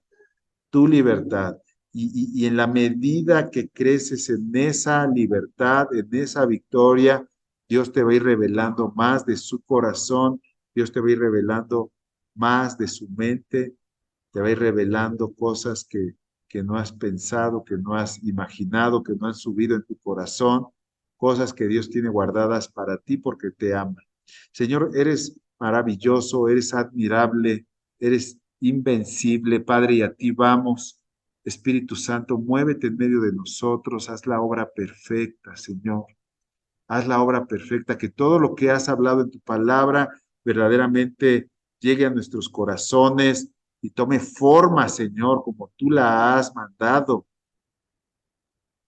tu libertad. Y en la medida que creces en esa libertad, en esa victoria, Dios te va a ir revelando más de su corazón, Dios te va a ir revelando más de su mente, te va a ir revelando cosas que no has pensado, que no has imaginado, que no han subido en tu corazón, cosas que Dios tiene guardadas para ti porque te ama. Señor, eres maravilloso, eres admirable, eres invencible, Padre, y a ti vamos. Espíritu Santo, muévete en medio de nosotros, haz la obra perfecta, Señor. Haz la obra perfecta, que todo lo que has hablado en tu palabra verdaderamente llegue a nuestros corazones y tome forma, Señor, como tú la has mandado.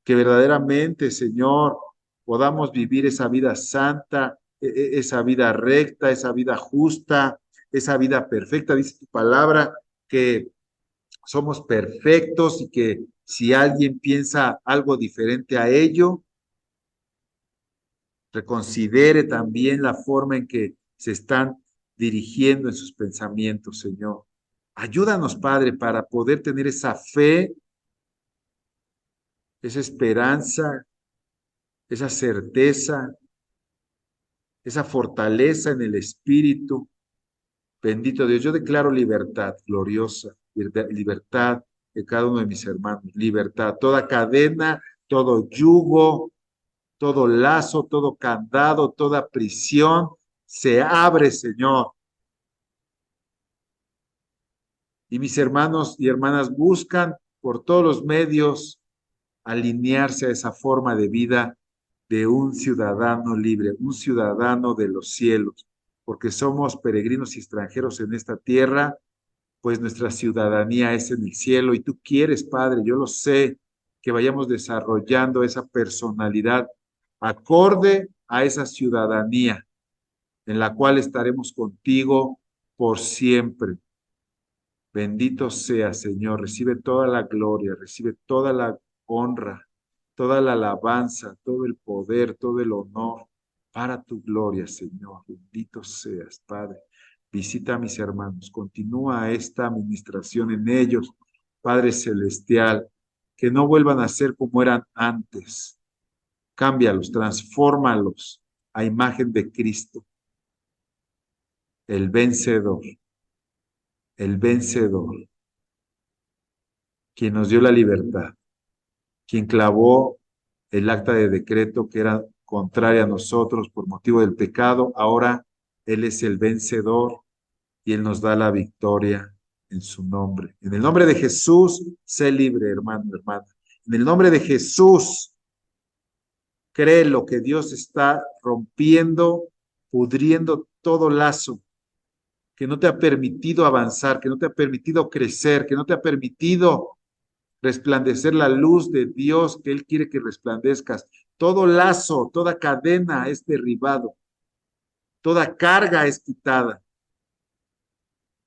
Que verdaderamente, Señor, podamos vivir esa vida santa, esa vida recta, esa vida justa, esa vida perfecta. Dice tu palabra que somos perfectos y que si alguien piensa algo diferente a ello, reconsidere también la forma en que se están dirigiendo en sus pensamientos, Señor. Ayúdanos, Padre, para poder tener esa fe, esa esperanza, esa certeza, esa fortaleza en el Espíritu. Bendito Dios, yo declaro libertad gloriosa, libertad de cada uno de mis hermanos, libertad, toda cadena, todo yugo, todo lazo, todo candado, toda prisión se abre, Señor. Y mis hermanos y hermanas buscan por todos los medios alinearse a esa forma de vida de un ciudadano libre, un ciudadano de los cielos, porque somos peregrinos y extranjeros en esta tierra, pues nuestra ciudadanía es en el cielo y tú quieres, Padre, yo lo sé, que vayamos desarrollando esa personalidad acorde a esa ciudadanía en la cual estaremos contigo por siempre. Bendito sea, Señor, recibe toda la gloria, recibe toda la honra, toda la alabanza, todo el poder, todo el honor para tu gloria, Señor. Bendito seas, Padre. Visita a mis hermanos, continúa esta administración en ellos, Padre Celestial, que no vuelvan a ser como eran antes. Cámbialos, transfórmalos a imagen de Cristo, el vencedor, quien nos dio la libertad, quien clavó el acta de decreto que era contraria a nosotros por motivo del pecado. Ahora Él es el vencedor y Él nos da la victoria en su nombre. En el nombre de Jesús, sé libre, hermano, hermana. En el nombre de Jesús, créelo que Dios está rompiendo, pudriendo todo lazo que no te ha permitido avanzar, que no te ha permitido crecer, que no te ha permitido resplandecer la luz de Dios que Él quiere que resplandezcas. Todo lazo, toda cadena es derribado, toda carga es quitada.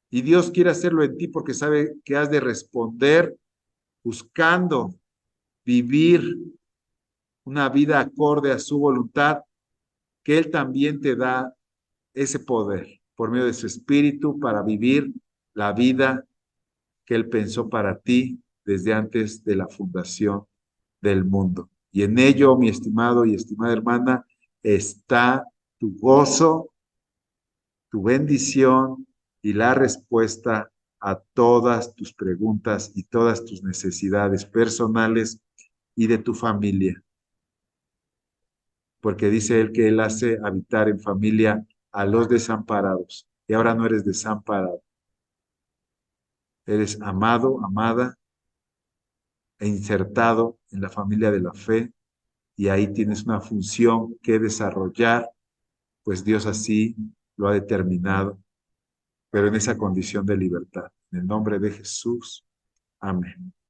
Y Dios quiere hacerlo en ti porque sabe que has de responder buscando vivir una vida acorde a su voluntad, que Él también te da ese poder por medio de su Espíritu para vivir la vida que Él pensó para ti desde antes de la fundación del mundo. Y en ello, mi estimado y estimada hermana, está tu gozo, tu bendición y la respuesta a todas tus preguntas y todas tus necesidades personales y de tu familia. Porque dice Él que Él hace habitar en familia a los desamparados. Y ahora no eres desamparado. Eres amado, amada e insertado en la familia de la fe. Y ahí tienes una función que desarrollar, pues Dios así lo ha determinado, pero en esa condición de libertad. En el nombre de Jesús. Amén.